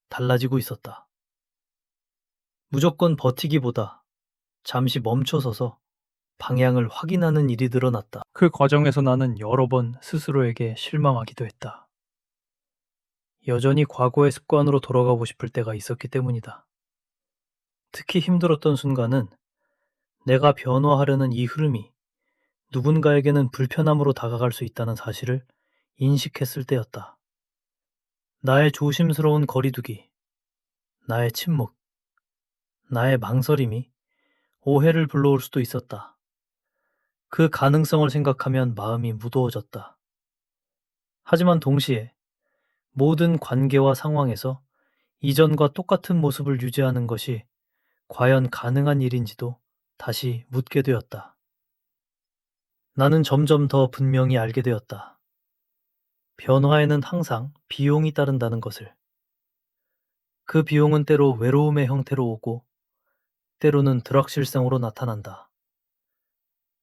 달라지고 있었다. 무조건 버티기보다 잠시 멈춰서서 방향을 확인하는 일이 늘어났다. 그 과정에서 나는 여러 번 스스로에게 실망하기도 했다. 여전히 과거의 습관으로 돌아가고 싶을 때가 있었기 때문이다. 특히 힘들었던 순간은 내가 변화하려는 이 흐름이 누군가에게는 불편함으로 다가갈 수 있다는 사실을 인식했을 때였다. 나의 조심스러운 거리두기, 나의 침묵, 나의 망설임이 오해를 불러올 수도 있었다. 그 가능성을 생각하면 마음이 무거워졌다. 하지만 동시에 모든 관계와 상황에서 이전과 똑같은 모습을 유지하는 것이 과연 가능한 일인지도 다시 묻게 되었다. 나는 점점 더 분명히 알게 되었다. 변화에는 항상 비용이 따른다는 것을. 그 비용은 때로 외로움의 형태로 오고 때로는 불확실성으로 나타난다.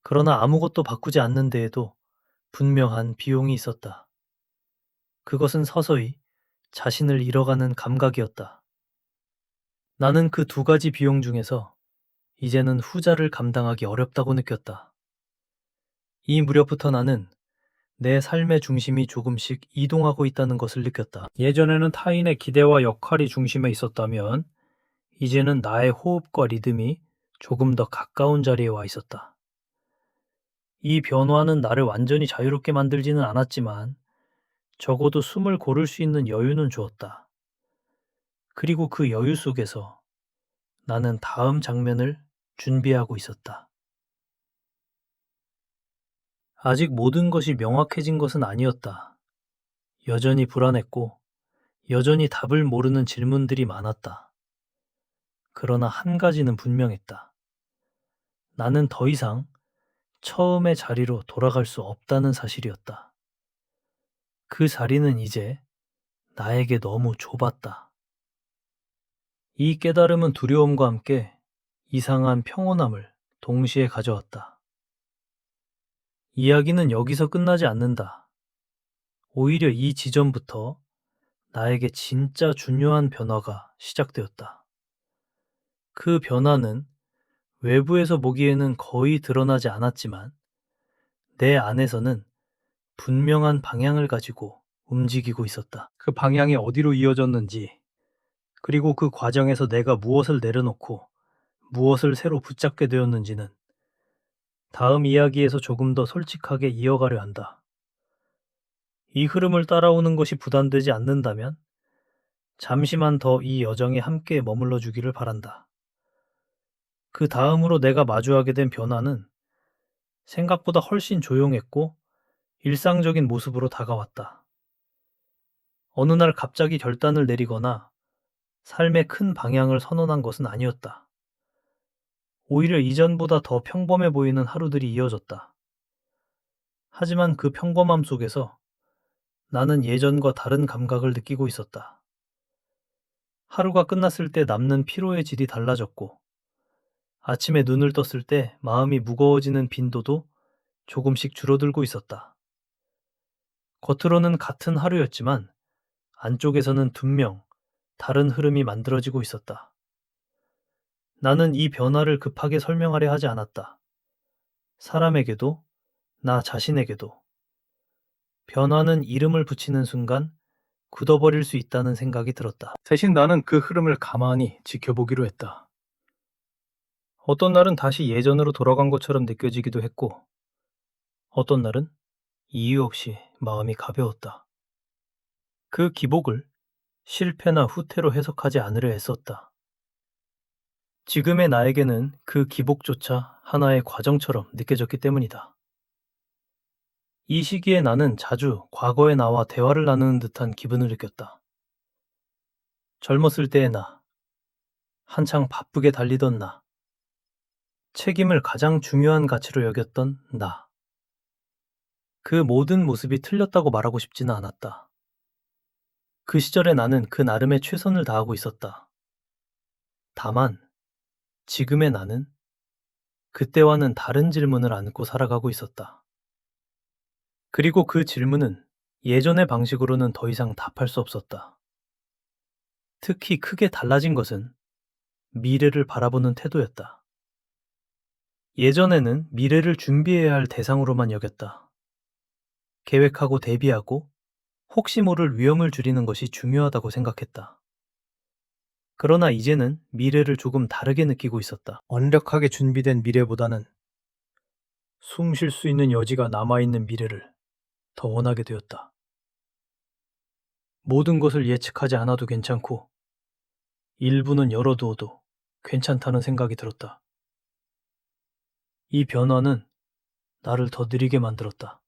그러나 아무것도 바꾸지 않는 데에도 분명한 비용이 있었다. 그것은 서서히 자신을 잃어가는 감각이었다. 나는 그 두 가지 비용 중에서 이제는 후자를 감당하기 어렵다고 느꼈다. 이 무렵부터 나는 내 삶의 중심이 조금씩 이동하고 있다는 것을 느꼈다. 예전에는 타인의 기대와 역할이 중심에 있었다면 이제는 나의 호흡과 리듬이 조금 더 가까운 자리에 와 있었다. 이 변화는 나를 완전히 자유롭게 만들지는 않았지만 적어도 숨을 고를 수 있는 여유는 주었다. 그리고 그 여유 속에서 나는 다음 장면을 준비하고 있었다. 아직 모든 것이 명확해진 것은 아니었다. 여전히 불안했고, 여전히 답을 모르는 질문들이 많았다. 그러나 한 가지는 분명했다. 나는 더 이상 처음의 자리로 돌아갈 수 없다는 사실이었다. 그 자리는 이제 나에게 너무 좁았다. 이 깨달음은 두려움과 함께 이상한 평온함을 동시에 가져왔다. 이야기는 여기서 끝나지 않는다. 오히려 이 지점부터 나에게 진짜 중요한 변화가 시작되었다. 그 변화는 외부에서 보기에는 거의 드러나지 않았지만 내 안에서는 분명한 방향을 가지고 움직이고 있었다. 그 방향이 어디로 이어졌는지, 그리고 그 과정에서 내가 무엇을 내려놓고 무엇을 새로 붙잡게 되었는지는 다음 이야기에서 조금 더 솔직하게 이어가려 한다. 이 흐름을 따라오는 것이 부담되지 않는다면 잠시만 더 이 여정에 함께 머물러 주기를 바란다. 그 다음으로 내가 마주하게 된 변화는 생각보다 훨씬 조용했고 일상적인 모습으로 다가왔다. 어느 날 갑자기 결단을 내리거나 삶의 큰 방향을 선언한 것은 아니었다. 오히려 이전보다 더 평범해 보이는 하루들이 이어졌다. 하지만 그 평범함 속에서 나는 예전과 다른 감각을 느끼고 있었다. 하루가 끝났을 때 남는 피로의 질이 달라졌고, 아침에 눈을 떴을 때 마음이 무거워지는 빈도도 조금씩 줄어들고 있었다. 겉으로는 같은 하루였지만 안쪽에서는 분명 다른 흐름이 만들어지고 있었다. 나는 이 변화를 급하게 설명하려 하지 않았다. 사람에게도, 나 자신에게도. 변화는 이름을 붙이는 순간 굳어버릴 수 있다는 생각이 들었다. 대신 나는 그 흐름을 가만히 지켜보기로 했다. 어떤 날은 다시 예전으로 돌아간 것처럼 느껴지기도 했고, 어떤 날은 이유 없이 마음이 가벼웠다. 그 기복을 실패나 후퇴로 해석하지 않으려 애썼다. 지금의 나에게는 그 기복조차 하나의 과정처럼 느껴졌기 때문이다. 이 시기에 나는 자주 과거의 나와 대화를 나누는 듯한 기분을 느꼈다. 젊었을 때의 나, 한창 바쁘게 달리던 나, 책임을 가장 중요한 가치로 여겼던 나. 그 모든 모습이 틀렸다고 말하고 싶지는 않았다. 그 시절에 나는 그 나름의 최선을 다하고 있었다. 다만, 지금의 나는 그때와는 다른 질문을 안고 살아가고 있었다. 그리고 그 질문은 예전의 방식으로는 더 이상 답할 수 없었다. 특히 크게 달라진 것은 미래를 바라보는 태도였다. 예전에는 미래를 준비해야 할 대상으로만 여겼다. 계획하고 대비하고 혹시 모를 위험을 줄이는 것이 중요하다고 생각했다. 그러나 이제는 미래를 조금 다르게 느끼고 있었다. 완벽하게 준비된 미래보다는 숨 쉴 수 있는 여지가 남아있는 미래를 더 원하게 되었다. 모든 것을 예측하지 않아도 괜찮고 일부는 열어두어도 괜찮다는 생각이 들었다. 이 변화는 나를 더 느리게 만들었다.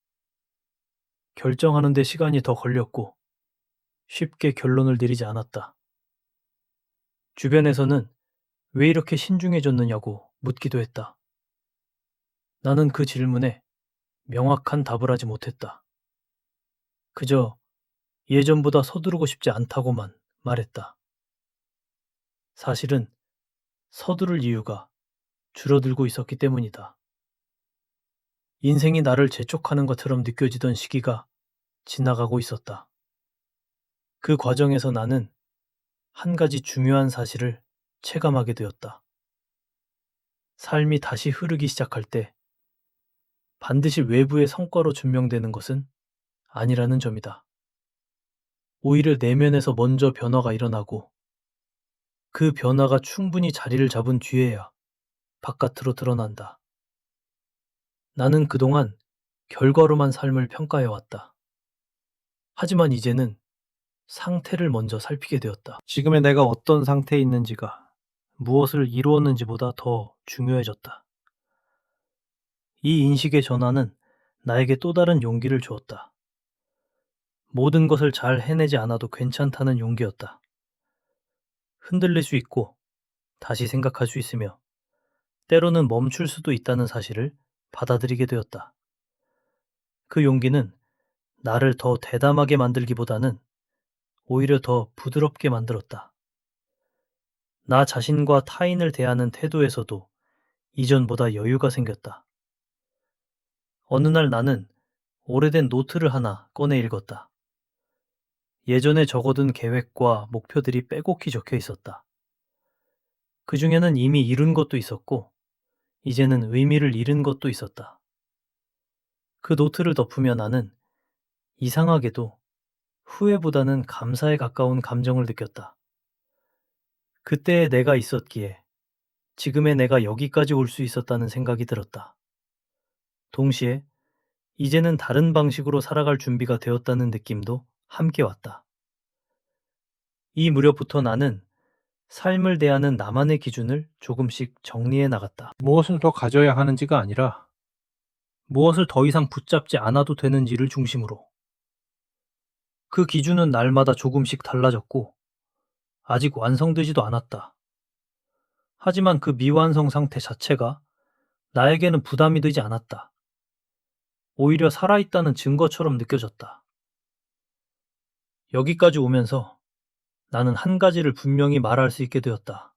결정하는 데 시간이 더 걸렸고 쉽게 결론을 내리지 않았다. 주변에서는 왜 이렇게 신중해졌느냐고 묻기도 했다. 나는 그 질문에 명확한 답을 하지 못했다. 그저 예전보다 서두르고 싶지 않다고만 말했다. 사실은 서두를 이유가 줄어들고 있었기 때문이다. 인생이 나를 재촉하는 것처럼 느껴지던 시기가 지나가고 있었다. 그 과정에서 나는 한 가지 중요한 사실을 체감하게 되었다. 삶이 다시 흐르기 시작할 때 반드시 외부의 성과로 증명되는 것은 아니라는 점이다. 오히려 내면에서 먼저 변화가 일어나고 그 변화가 충분히 자리를 잡은 뒤에야 바깥으로 드러난다. 나는 그동안 결과로만 삶을 평가해왔다. 하지만 이제는 상태를 먼저 살피게 되었다. 지금의 내가 어떤 상태에 있는지가 무엇을 이루었는지보다 더 중요해졌다. 이 인식의 전환은 나에게 또 다른 용기를 주었다. 모든 것을 잘 해내지 않아도 괜찮다는 용기였다. 흔들릴 수 있고 다시 생각할 수 있으며 때로는 멈출 수도 있다는 사실을 받아들이게 되었다. 그 용기는 나를 더 대담하게 만들기보다는 오히려 더 부드럽게 만들었다. 나 자신과 타인을 대하는 태도에서도 이전보다 여유가 생겼다. 어느 날 나는 오래된 노트를 하나 꺼내 읽었다. 예전에 적어둔 계획과 목표들이 빼곡히 적혀 있었다. 그 중에는 이미 이룬 것도 있었고, 이제는 의미를 잃은 것도 있었다. 그 노트를 덮으며 나는 이상하게도 후회보다는 감사에 가까운 감정을 느꼈다. 그때의 내가 있었기에 지금의 내가 여기까지 올 수 있었다는 생각이 들었다. 동시에 이제는 다른 방식으로 살아갈 준비가 되었다는 느낌도 함께 왔다. 이 무렵부터 나는 삶을 대하는 나만의 기준을 조금씩 정리해 나갔다. 무엇을 더 가져야 하는지가 아니라 무엇을 더 이상 붙잡지 않아도 되는지를 중심으로. 그 기준은 날마다 조금씩 달라졌고 아직 완성되지도 않았다. 하지만 그 미완성 상태 자체가 나에게는 부담이 되지 않았다. 오히려 살아있다는 증거처럼 느껴졌다. 여기까지 오면서 나는 한 가지를 분명히 말할 수 있게 되었다.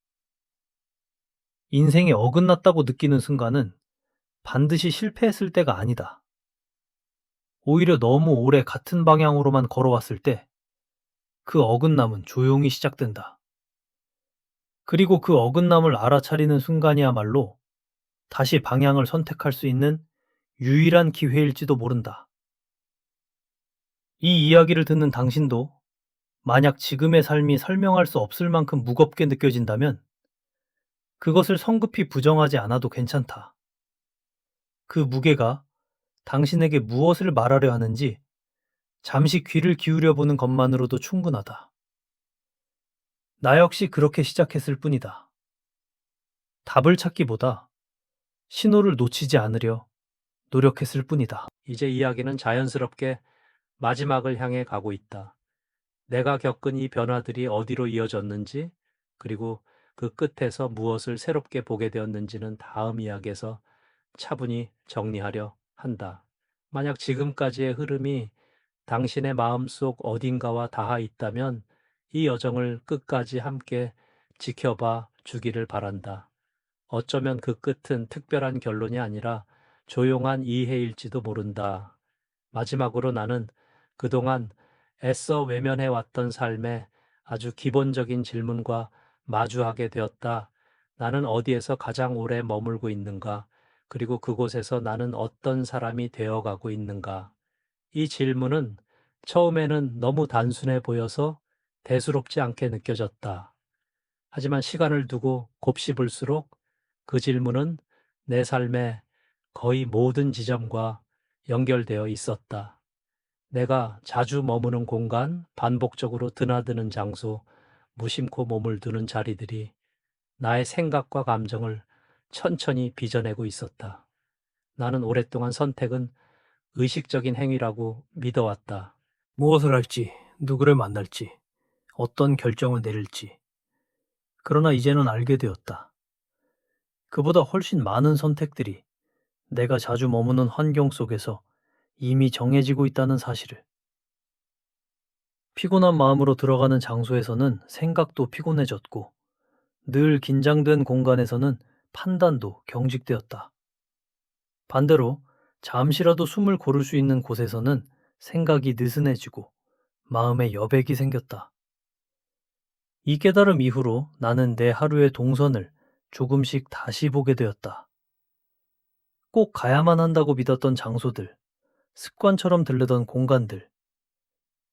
인생에 어긋났다고 느끼는 순간은 반드시 실패했을 때가 아니다. 오히려 너무 오래 같은 방향으로만 걸어왔을 때 그 어긋남은 조용히 시작된다. 그리고 그 어긋남을 알아차리는 순간이야말로 다시 방향을 선택할 수 있는 유일한 기회일지도 모른다. 이 이야기를 듣는 당신도 만약 지금의 삶이 설명할 수 없을 만큼 무겁게 느껴진다면 그것을 성급히 부정하지 않아도 괜찮다. 그 무게가 당신에게 무엇을 말하려 하는지 잠시 귀를 기울여 보는 것만으로도 충분하다. 나 역시 그렇게 시작했을 뿐이다. 답을 찾기보다 신호를 놓치지 않으려 노력했을 뿐이다. 이제 이야기는 자연스럽게 마지막을 향해 가고 있다. 내가 겪은 이 변화들이 어디로 이어졌는지, 그리고 그 끝에서 무엇을 새롭게 보게 되었는지는 다음 이야기에서 차분히 정리하려 한다. 만약 지금까지의 흐름이 당신의 마음속 어딘가와 닿아 있다면 이 여정을 끝까지 함께 지켜봐 주기를 바란다. 어쩌면 그 끝은 특별한 결론이 아니라 조용한 이해일지도 모른다. 마지막으로 나는 그동안 애써 외면해왔던 삶의 아주 기본적인 질문과 마주하게 되었다. 나는 어디에서 가장 오래 머물고 있는가? 그리고 그곳에서 나는 어떤 사람이 되어가고 있는가? 이 질문은 처음에는 너무 단순해 보여서 대수롭지 않게 느껴졌다. 하지만 시간을 두고 곱씹을수록 그 질문은 내 삶의 거의 모든 지점과 연결되어 있었다. 내가 자주 머무는 공간, 반복적으로 드나드는 장소, 무심코 몸을 두는 자리들이 나의 생각과 감정을 천천히 빚어내고 있었다. 나는 오랫동안 선택은 의식적인 행위라고 믿어왔다. 무엇을 할지, 누구를 만날지, 어떤 결정을 내릴지, 그러나 이제는 알게 되었다. 그보다 훨씬 많은 선택들이 내가 자주 머무는 환경 속에서 이미 정해지고 있다는 사실을. 피곤한 마음으로 들어가는 장소에서는 생각도 피곤해졌고, 늘 긴장된 공간에서는 판단도 경직되었다. 반대로 잠시라도 숨을 고를 수 있는 곳에서는 생각이 느슨해지고 마음에 여백이 생겼다. 이 깨달음 이후로 나는 내 하루의 동선을 조금씩 다시 보게 되었다. 꼭 가야만 한다고 믿었던 장소들, 습관처럼 들르던 공간들,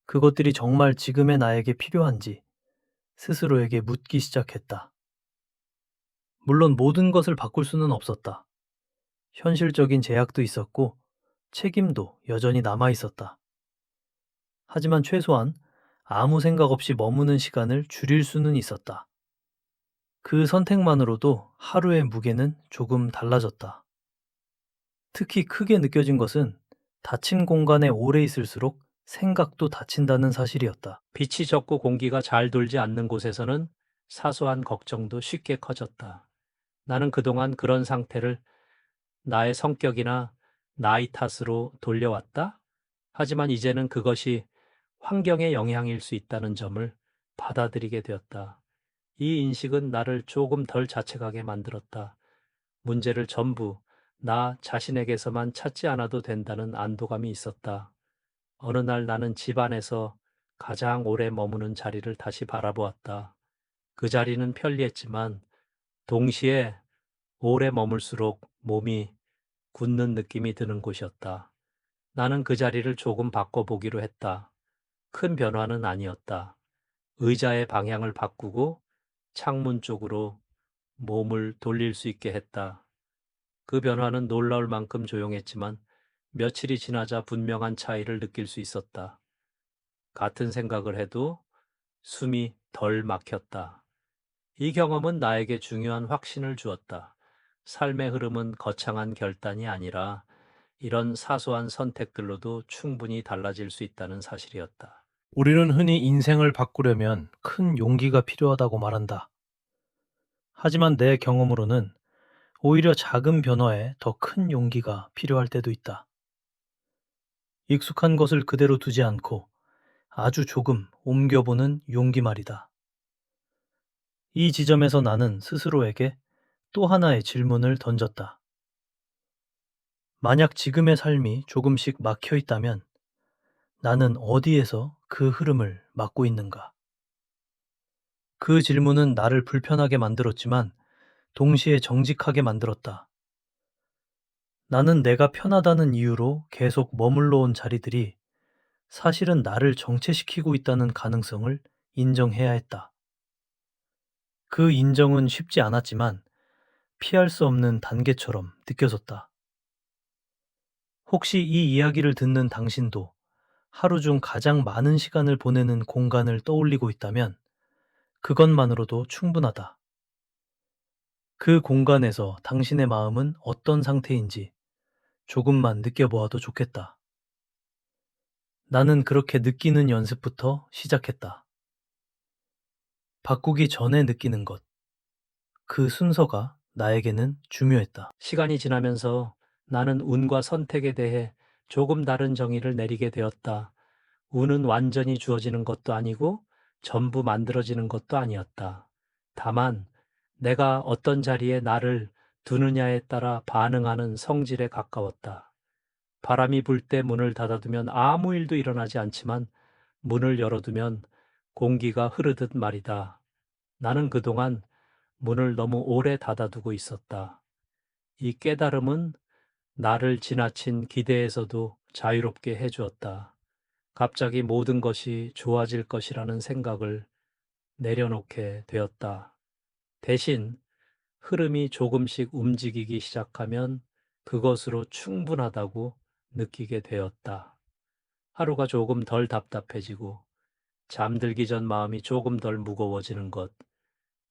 그것들이 정말 지금의 나에게 필요한지 스스로에게 묻기 시작했다. 물론 모든 것을 바꿀 수는 없었다. 현실적인 제약도 있었고 책임도 여전히 남아 있었다. 하지만 최소한 아무 생각 없이 머무는 시간을 줄일 수는 있었다. 그 선택만으로도 하루의 무게는 조금 달라졌다. 특히 크게 느껴진 것은 닫힌 공간에 오래 있을수록 생각도 닫힌다는 사실이었다. 빛이 적고 공기가 잘 돌지 않는 곳에서는 사소한 걱정도 쉽게 커졌다. 나는 그동안 그런 상태를 나의 성격이나 나이 탓으로 돌려왔다. 하지만 이제는 그것이 환경의 영향일 수 있다는 점을 받아들이게 되었다. 이 인식은 나를 조금 덜 자책하게 만들었다. 문제를 전부 나 자신에게서만 찾지 않아도 된다는 안도감이 있었다. 어느 날 나는 집 안에서 가장 오래 머무는 자리를 다시 바라보았다. 그 자리는 편리했지만 동시에 오래 머물수록 몸이 굳는 느낌이 드는 곳이었다. 나는 그 자리를 조금 바꿔보기로 했다. 큰 변화는 아니었다. 의자의 방향을 바꾸고 창문 쪽으로 몸을 돌릴 수 있게 했다. 그 변화는 놀라울 만큼 조용했지만 며칠이 지나자 분명한 차이를 느낄 수 있었다. 같은 생각을 해도 숨이 덜 막혔다. 이 경험은 나에게 중요한 확신을 주었다. 삶의 흐름은 거창한 결단이 아니라 이런 사소한 선택들로도 충분히 달라질 수 있다는 사실이었다. 우리는 흔히 인생을 바꾸려면 큰 용기가 필요하다고 말한다. 하지만 내 경험으로는 오히려 작은 변화에 더 큰 용기가 필요할 때도 있다. 익숙한 것을 그대로 두지 않고 아주 조금 옮겨보는 용기 말이다. 이 지점에서 나는 스스로에게 또 하나의 질문을 던졌다. 만약 지금의 삶이 조금씩 막혀 있다면 나는 어디에서 그 흐름을 막고 있는가? 그 질문은 나를 불편하게 만들었지만 동시에 정직하게 만들었다. 나는 내가 편하다는 이유로 계속 머물러 온 자리들이 사실은 나를 정체시키고 있다는 가능성을 인정해야 했다. 그 인정은 쉽지 않았지만 피할 수 없는 단계처럼 느껴졌다. 혹시 이 이야기를 듣는 당신도 하루 중 가장 많은 시간을 보내는 공간을 떠올리고 있다면 그것만으로도 충분하다. 그 공간에서 당신의 마음은 어떤 상태인지 조금만 느껴보아도 좋겠다. 나는 그렇게 느끼는 연습부터 시작했다. 바꾸기 전에 느끼는 것, 그 순서가 나에게는 중요했다. 시간이 지나면서 나는 운과 선택에 대해 조금 다른 정의를 내리게 되었다. 운은 완전히 주어지는 것도 아니고 전부 만들어지는 것도 아니었다. 다만 내가 어떤 자리에 나를 두느냐에 따라 반응하는 성질에 가까웠다. 바람이 불 때 문을 닫아두면 아무 일도 일어나지 않지만 문을 열어두면 공기가 흐르듯 말이다. 나는 그동안 문을 너무 오래 닫아두고 있었다. 이 깨달음은 나를 지나친 기대에서도 자유롭게 해주었다. 갑자기 모든 것이 좋아질 것이라는 생각을 내려놓게 되었다. 대신 흐름이 조금씩 움직이기 시작하면 그것으로 충분하다고 느끼게 되었다. 하루가 조금 덜 답답해지고 잠들기 전 마음이 조금 덜 무거워지는 것.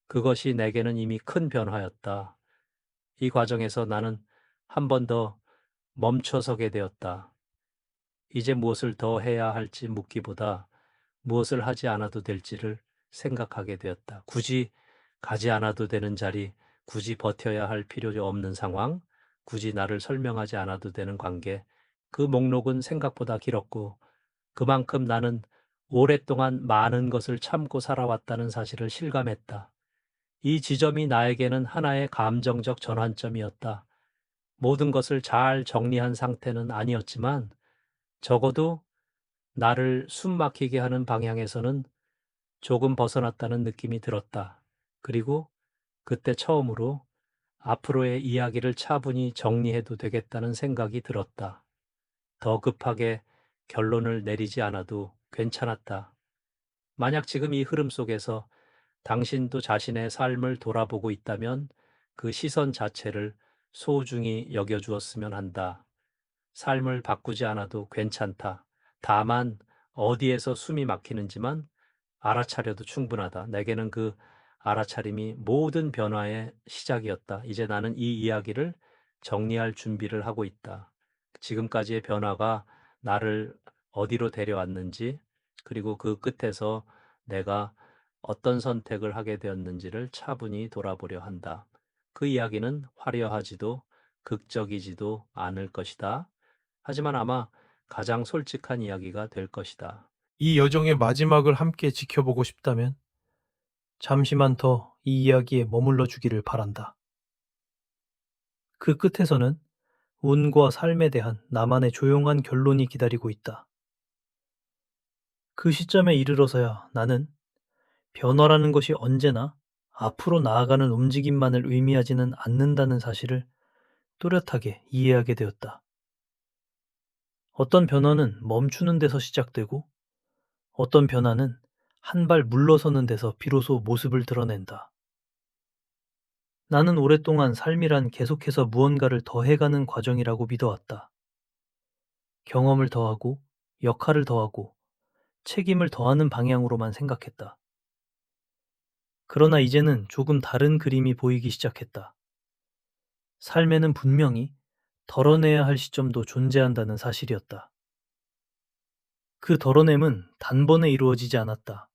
그것이 내게는 이미 큰 변화였다. 이 과정에서 나는 한 번 더 멈춰서게 되었다. 이제 무엇을 더 해야 할지 묻기보다 무엇을 하지 않아도 될지를 생각하게 되었다. 굳이 가지 않아도 되는 자리, 굳이 버텨야 할 필요 없는 상황, 굳이 나를 설명하지 않아도 되는 관계. 그 목록은 생각보다 길었고 그만큼 나는 오랫동안 많은 것을 참고 살아왔다는 사실을 실감했다. 이 지점이 나에게는 하나의 감정적 전환점이었다. 모든 것을 잘 정리한 상태는 아니었지만 적어도 나를 숨막히게 하는 방향에서는 조금 벗어났다는 느낌이 들었다. 그리고 그때 처음으로 앞으로의 이야기를 차분히 정리해도 되겠다는 생각이 들었다. 더 급하게 결론을 내리지 않아도 괜찮았다. 만약 지금 이 흐름 속에서 당신도 자신의 삶을 돌아보고 있다면 그 시선 자체를 소중히 여겨주었으면 한다. 삶을 바꾸지 않아도 괜찮다. 다만 어디에서 숨이 막히는지만 알아차려도 충분하다. 내게는 그 알아차림이 모든 변화의 시작이었다. 이제 나는 이 이야기를 정리할 준비를 하고 있다. 지금까지의 변화가 나를 어디로 데려왔는지, 그리고 그 끝에서 내가 어떤 선택을 하게 되었는지를 차분히 돌아보려 한다. 그 이야기는 화려하지도 극적이지도 않을 것이다. 하지만 아마 가장 솔직한 이야기가 될 것이다. 이 여정의 마지막을 함께 지켜보고 싶다면 잠시만 더 이 이야기에 머물러 주기를 바란다. 그 끝에서는 운과 삶에 대한 나만의 조용한 결론이 기다리고 있다. 그 시점에 이르러서야 나는 변화라는 것이 언제나 앞으로 나아가는 움직임만을 의미하지는 않는다는 사실을 또렷하게 이해하게 되었다. 어떤 변화는 멈추는 데서 시작되고 어떤 변화는 한 발 물러서는 데서 비로소 모습을 드러낸다. 나는 오랫동안 삶이란 계속해서 무언가를 더해가는 과정이라고 믿어왔다. 경험을 더하고 역할을 더하고 책임을 더하는 방향으로만 생각했다. 그러나 이제는 조금 다른 그림이 보이기 시작했다. 삶에는 분명히 덜어내야 할 시점도 존재한다는 사실이었다. 그 덜어냄은 단번에 이루어지지 않았다.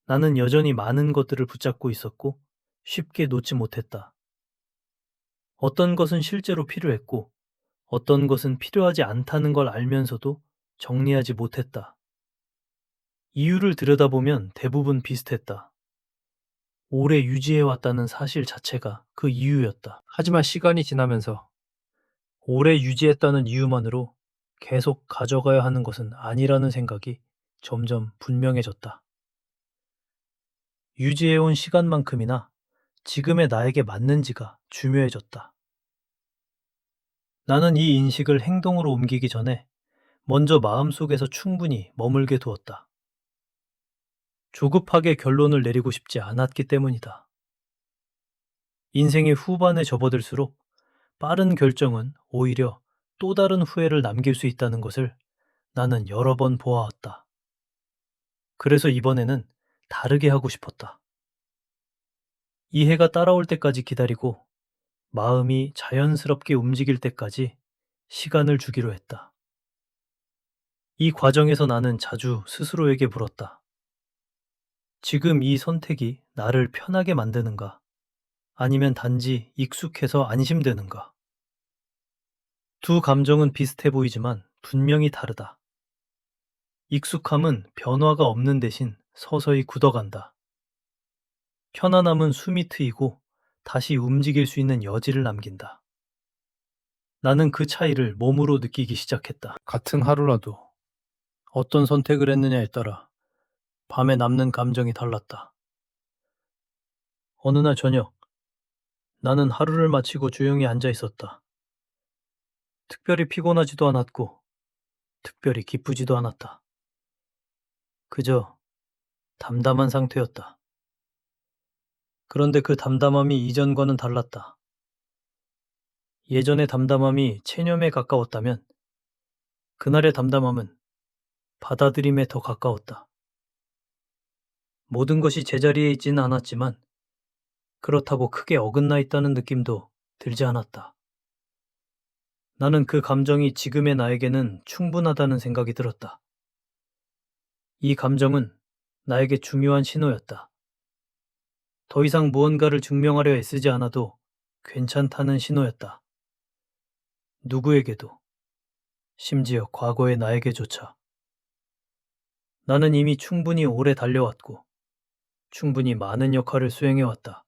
나는 여전히 많은 것들을 붙잡고 있었고 쉽게 놓지 못했다. 어떤 것은 실제로 필요했고 어떤 것은 필요하지 않다는 걸 알면서도 정리하지 못했다. 이유를 들여다보면 대부분 비슷했다. 오래 유지해왔다는 사실 자체가 그 이유였다. 하지만 시간이 지나면서 오래 유지했다는 이유만으로 계속 가져가야 하는 것은 아니라는 생각이 점점 분명해졌다. 유지해온 시간만큼이나 지금의 나에게 맞는지가 중요해졌다. 나는 이 인식을 행동으로 옮기기 전에 먼저 마음속에서 충분히 머물게 두었다. 조급하게 결론을 내리고 싶지 않았기 때문이다. 인생의 후반에 접어들수록 빠른 결정은 오히려 또 다른 후회를 남길 수 있다는 것을 나는 여러 번 보아왔다. 그래서 이번에는 다르게 하고 싶었다. 이해가 따라올 때까지 기다리고 마음이 자연스럽게 움직일 때까지 시간을 주기로 했다. 이 과정에서 나는 자주 스스로에게 물었다. 지금 이 선택이 나를 편하게 만드는가? 아니면 단지 익숙해서 안심되는가? 두 감정은 비슷해 보이지만 분명히 다르다. 익숙함은 변화가 없는 대신 서서히 굳어간다. 편안함은 숨이 트이고 다시 움직일 수 있는 여지를 남긴다. 나는 그 차이를 몸으로 느끼기 시작했다. 같은 하루라도 어떤 선택을 했느냐에 따라 밤에 남는 감정이 달랐다. 어느 날 저녁, 나는 하루를 마치고 조용히 앉아 있었다. 특별히 피곤하지도 않았고, 특별히 기쁘지도 않았다. 그저 담담한 상태였다. 그런데 그 담담함이 이전과는 달랐다. 예전의 담담함이 체념에 가까웠다면, 그날의 담담함은 받아들임에 더 가까웠다. 모든 것이 제자리에 있지는 않았지만, 그렇다고 크게 어긋나 있다는 느낌도 들지 않았다. 나는 그 감정이 지금의 나에게는 충분하다는 생각이 들었다. 이 감정은 나에게 중요한 신호였다. 더 이상 무언가를 증명하려 애쓰지 않아도 괜찮다는 신호였다. 누구에게도, 심지어 과거의 나에게조차. 나는 이미 충분히 오래 달려왔고, 충분히 많은 역할을 수행해왔다.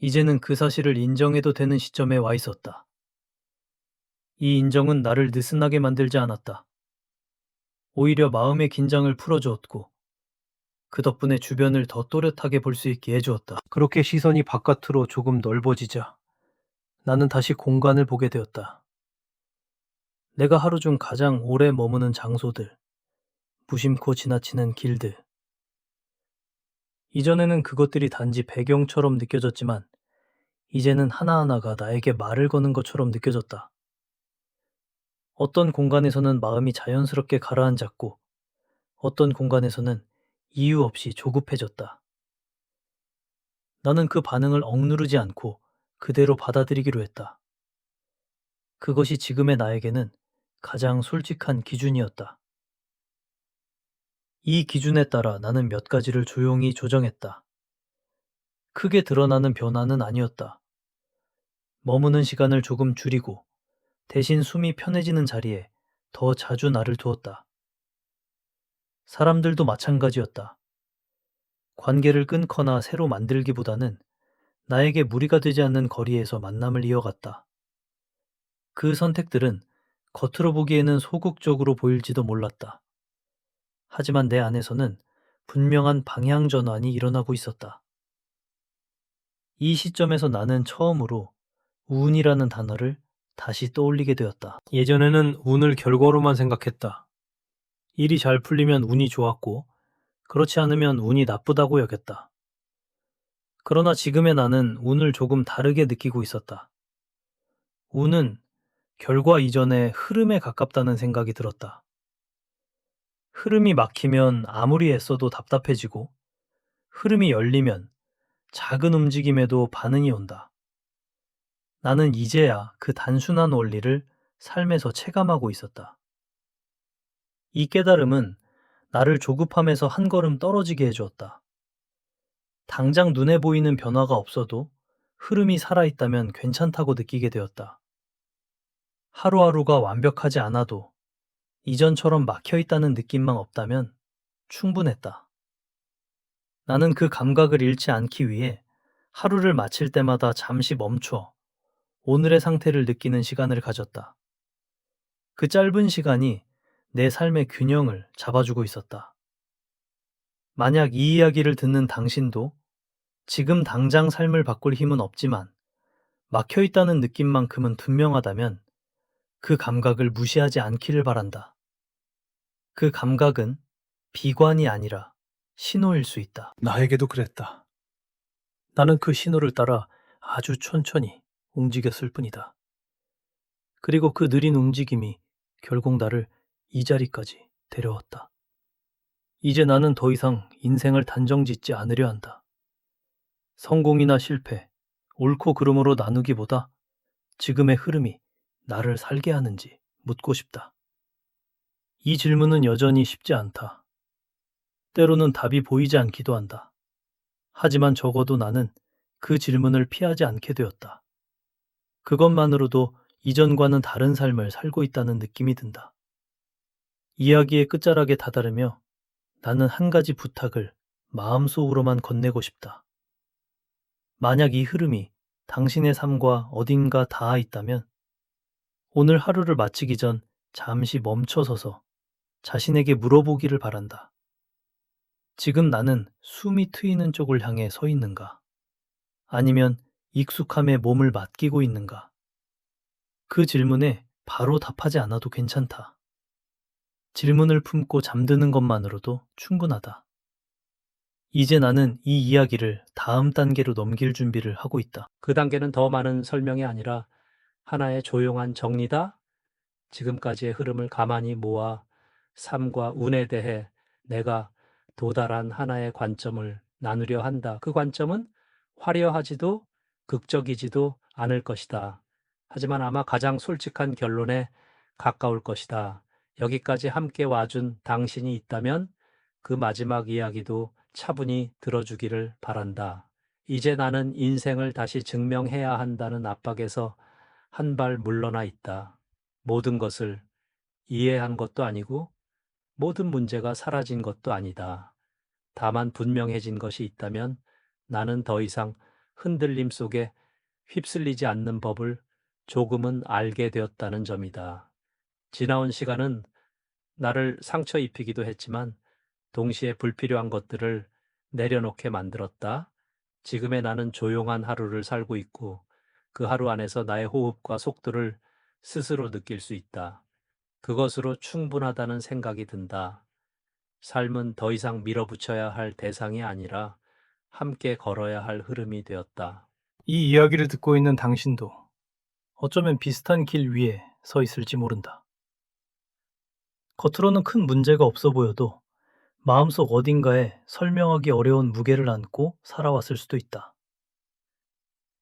이제는 그 사실을 인정해도 되는 시점에 와 있었다. 이 인정은 나를 느슨하게 만들지 않았다. 오히려 마음의 긴장을 풀어주었고, 그 덕분에 주변을 더 또렷하게 볼 수 있게 해주었다. 그렇게 시선이 바깥으로 조금 넓어지자 나는 다시 공간을 보게 되었다. 내가 하루 중 가장 오래 머무는 장소들, 무심코 지나치는 길들. 이전에는 그것들이 단지 배경처럼 느껴졌지만 이제는 하나하나가 나에게 말을 거는 것처럼 느껴졌다. 어떤 공간에서는 마음이 자연스럽게 가라앉았고 어떤 공간에서는 이유 없이 조급해졌다. 나는 그 반응을 억누르지 않고 그대로 받아들이기로 했다. 그것이 지금의 나에게는 가장 솔직한 기준이었다. 이 기준에 따라 나는 몇 가지를 조용히 조정했다. 크게 드러나는 변화는 아니었다. 머무는 시간을 조금 줄이고 대신 숨이 편해지는 자리에 더 자주 나를 두었다. 사람들도 마찬가지였다. 관계를 끊거나 새로 만들기보다는 나에게 무리가 되지 않는 거리에서 만남을 이어갔다. 그 선택들은 겉으로 보기에는 소극적으로 보일지도 몰랐다. 하지만 내 안에서는 분명한 방향 전환이 일어나고 있었다. 이 시점에서 나는 처음으로 운이라는 단어를 다시 떠올리게 되었다. 예전에는 운을 결과로만 생각했다. 일이 잘 풀리면 운이 좋았고, 그렇지 않으면 운이 나쁘다고 여겼다. 그러나 지금의 나는 운을 조금 다르게 느끼고 있었다. 운은 결과 이전의 흐름에 가깝다는 생각이 들었다. 흐름이 막히면 아무리 애써도 답답해지고, 흐름이 열리면 작은 움직임에도 반응이 온다. 나는 이제야 그 단순한 원리를 삶에서 체감하고 있었다. 이 깨달음은 나를 조급함에서 한 걸음 떨어지게 해주었다. 당장 눈에 보이는 변화가 없어도 흐름이 살아있다면 괜찮다고 느끼게 되었다. 하루하루가 완벽하지 않아도 이전처럼 막혀있다는 느낌만 없다면 충분했다. 나는 그 감각을 잃지 않기 위해 하루를 마칠 때마다 잠시 멈춰 오늘의 상태를 느끼는 시간을 가졌다. 그 짧은 시간이 내 삶의 균형을 잡아주고 있었다. 만약 이 이야기를 듣는 당신도 지금 당장 삶을 바꿀 힘은 없지만 막혀 있다는 느낌만큼은 분명하다면 그 감각을 무시하지 않기를 바란다. 그 감각은 비관이 아니라 신호일 수 있다. 나에게도 그랬다. 나는 그 신호를 따라 아주 천천히 움직였을 뿐이다. 그리고 그 느린 움직임이 결국 나를 이 자리까지 데려왔다. 이제 나는 더 이상 인생을 단정 짓지 않으려 한다. 성공이나 실패, 옳고 그름으로 나누기보다 지금의 흐름이 나를 살게 하는지 묻고 싶다. 이 질문은 여전히 쉽지 않다. 때로는 답이 보이지 않기도 한다. 하지만 적어도 나는 그 질문을 피하지 않게 되었다. 그것만으로도 이전과는 다른 삶을 살고 있다는 느낌이 든다. 이야기의 끝자락에 다다르며 나는 한 가지 부탁을 마음속으로만 건네고 싶다. 만약 이 흐름이 당신의 삶과 어딘가 닿아 있다면 오늘 하루를 마치기 전 잠시 멈춰서서 자신에게 물어보기를 바란다. 지금 나는 숨이 트이는 쪽을 향해 서 있는가? 아니면 익숙함에 몸을 맡기고 있는가? 그 질문에 바로 답하지 않아도 괜찮다. 질문을 품고 잠드는 것만으로도 충분하다. 이제 나는 이 이야기를 다음 단계로 넘길 준비를 하고 있다. 그 단계는 더 많은 설명이 아니라 하나의 조용한 정리다. 지금까지의 흐름을 가만히 모아 삶과 운에 대해 내가 도달한 하나의 관점을 나누려 한다. 그 관점은 화려하지도 극적이지도 않을 것이다. 하지만 아마 가장 솔직한 결론에 가까울 것이다. 여기까지 함께 와준 당신이 있다면 그 마지막 이야기도 차분히 들어주기를 바란다. 이제 나는 인생을 다시 증명해야 한다는 압박에서 한 발 물러나 있다. 모든 것을 이해한 것도 아니고 모든 문제가 사라진 것도 아니다. 다만 분명해진 것이 있다면 나는 더 이상 흔들림 속에 휩쓸리지 않는 법을 조금은 알게 되었다는 점이다. 지나온 시간은 나를 상처 입히기도 했지만 동시에 불필요한 것들을 내려놓게 만들었다. 지금의 나는 조용한 하루를 살고 있고 그 하루 안에서 나의 호흡과 속도를 스스로 느낄 수 있다. 그것으로 충분하다는 생각이 든다. 삶은 더 이상 밀어붙여야 할 대상이 아니라 함께 걸어야 할 흐름이 되었다. 이 이야기를 듣고 있는 당신도 어쩌면 비슷한 길 위에 서 있을지 모른다. 겉으로는 큰 문제가 없어 보여도 마음속 어딘가에 설명하기 어려운 무게를 안고 살아왔을 수도 있다.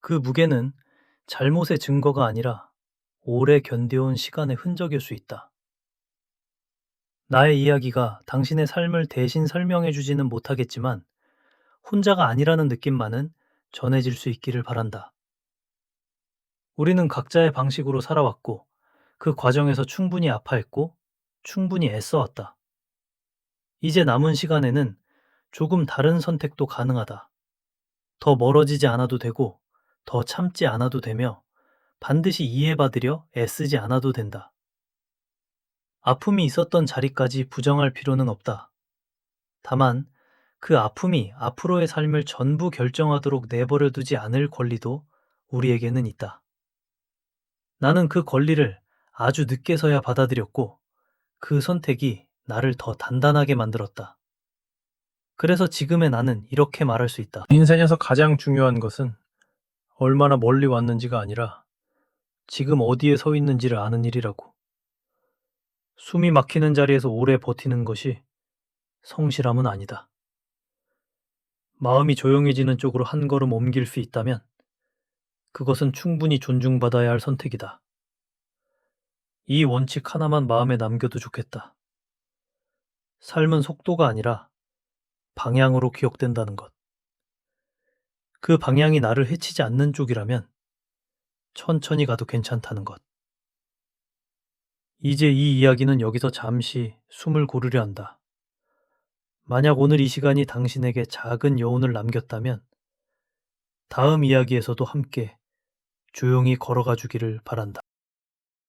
그 무게는 잘못의 증거가 아니라 오래 견뎌온 시간의 흔적일 수 있다. 나의 이야기가 당신의 삶을 대신 설명해 주지는 못하겠지만 혼자가 아니라는 느낌만은 전해질 수 있기를 바란다. 우리는 각자의 방식으로 살아왔고 그 과정에서 충분히 아파했고 충분히 애써왔다. 이제 남은 시간에는 조금 다른 선택도 가능하다. 더 멀어지지 않아도 되고 더 참지 않아도 되며 반드시 이해받으려 애쓰지 않아도 된다. 아픔이 있었던 자리까지 부정할 필요는 없다. 다만 그 아픔이 앞으로의 삶을 전부 결정하도록 내버려 두지 않을 권리도 우리에게는 있다. 나는 그 권리를 아주 늦게서야 받아들였고 그 선택이 나를 더 단단하게 만들었다. 그래서 지금의 나는 이렇게 말할 수 있다. 인생에서 가장 중요한 것은 얼마나 멀리 왔는지가 아니라 지금 어디에 서 있는지를 아는 일이라고. 숨이 막히는 자리에서 오래 버티는 것이 성실함은 아니다. 마음이 조용해지는 쪽으로 한 걸음 옮길 수 있다면 그것은 충분히 존중받아야 할 선택이다. 이 원칙 하나만 마음에 남겨도 좋겠다. 삶은 속도가 아니라 방향으로 기억된다는 것. 그 방향이 나를 해치지 않는 쪽이라면 천천히 가도 괜찮다는 것. 이제 이 이야기는 여기서 잠시 숨을 고르려 한다. 만약 오늘 이 시간이 당신에게 작은 여운을 남겼다면 다음 이야기에서도 함께 조용히 걸어가 주기를 바란다.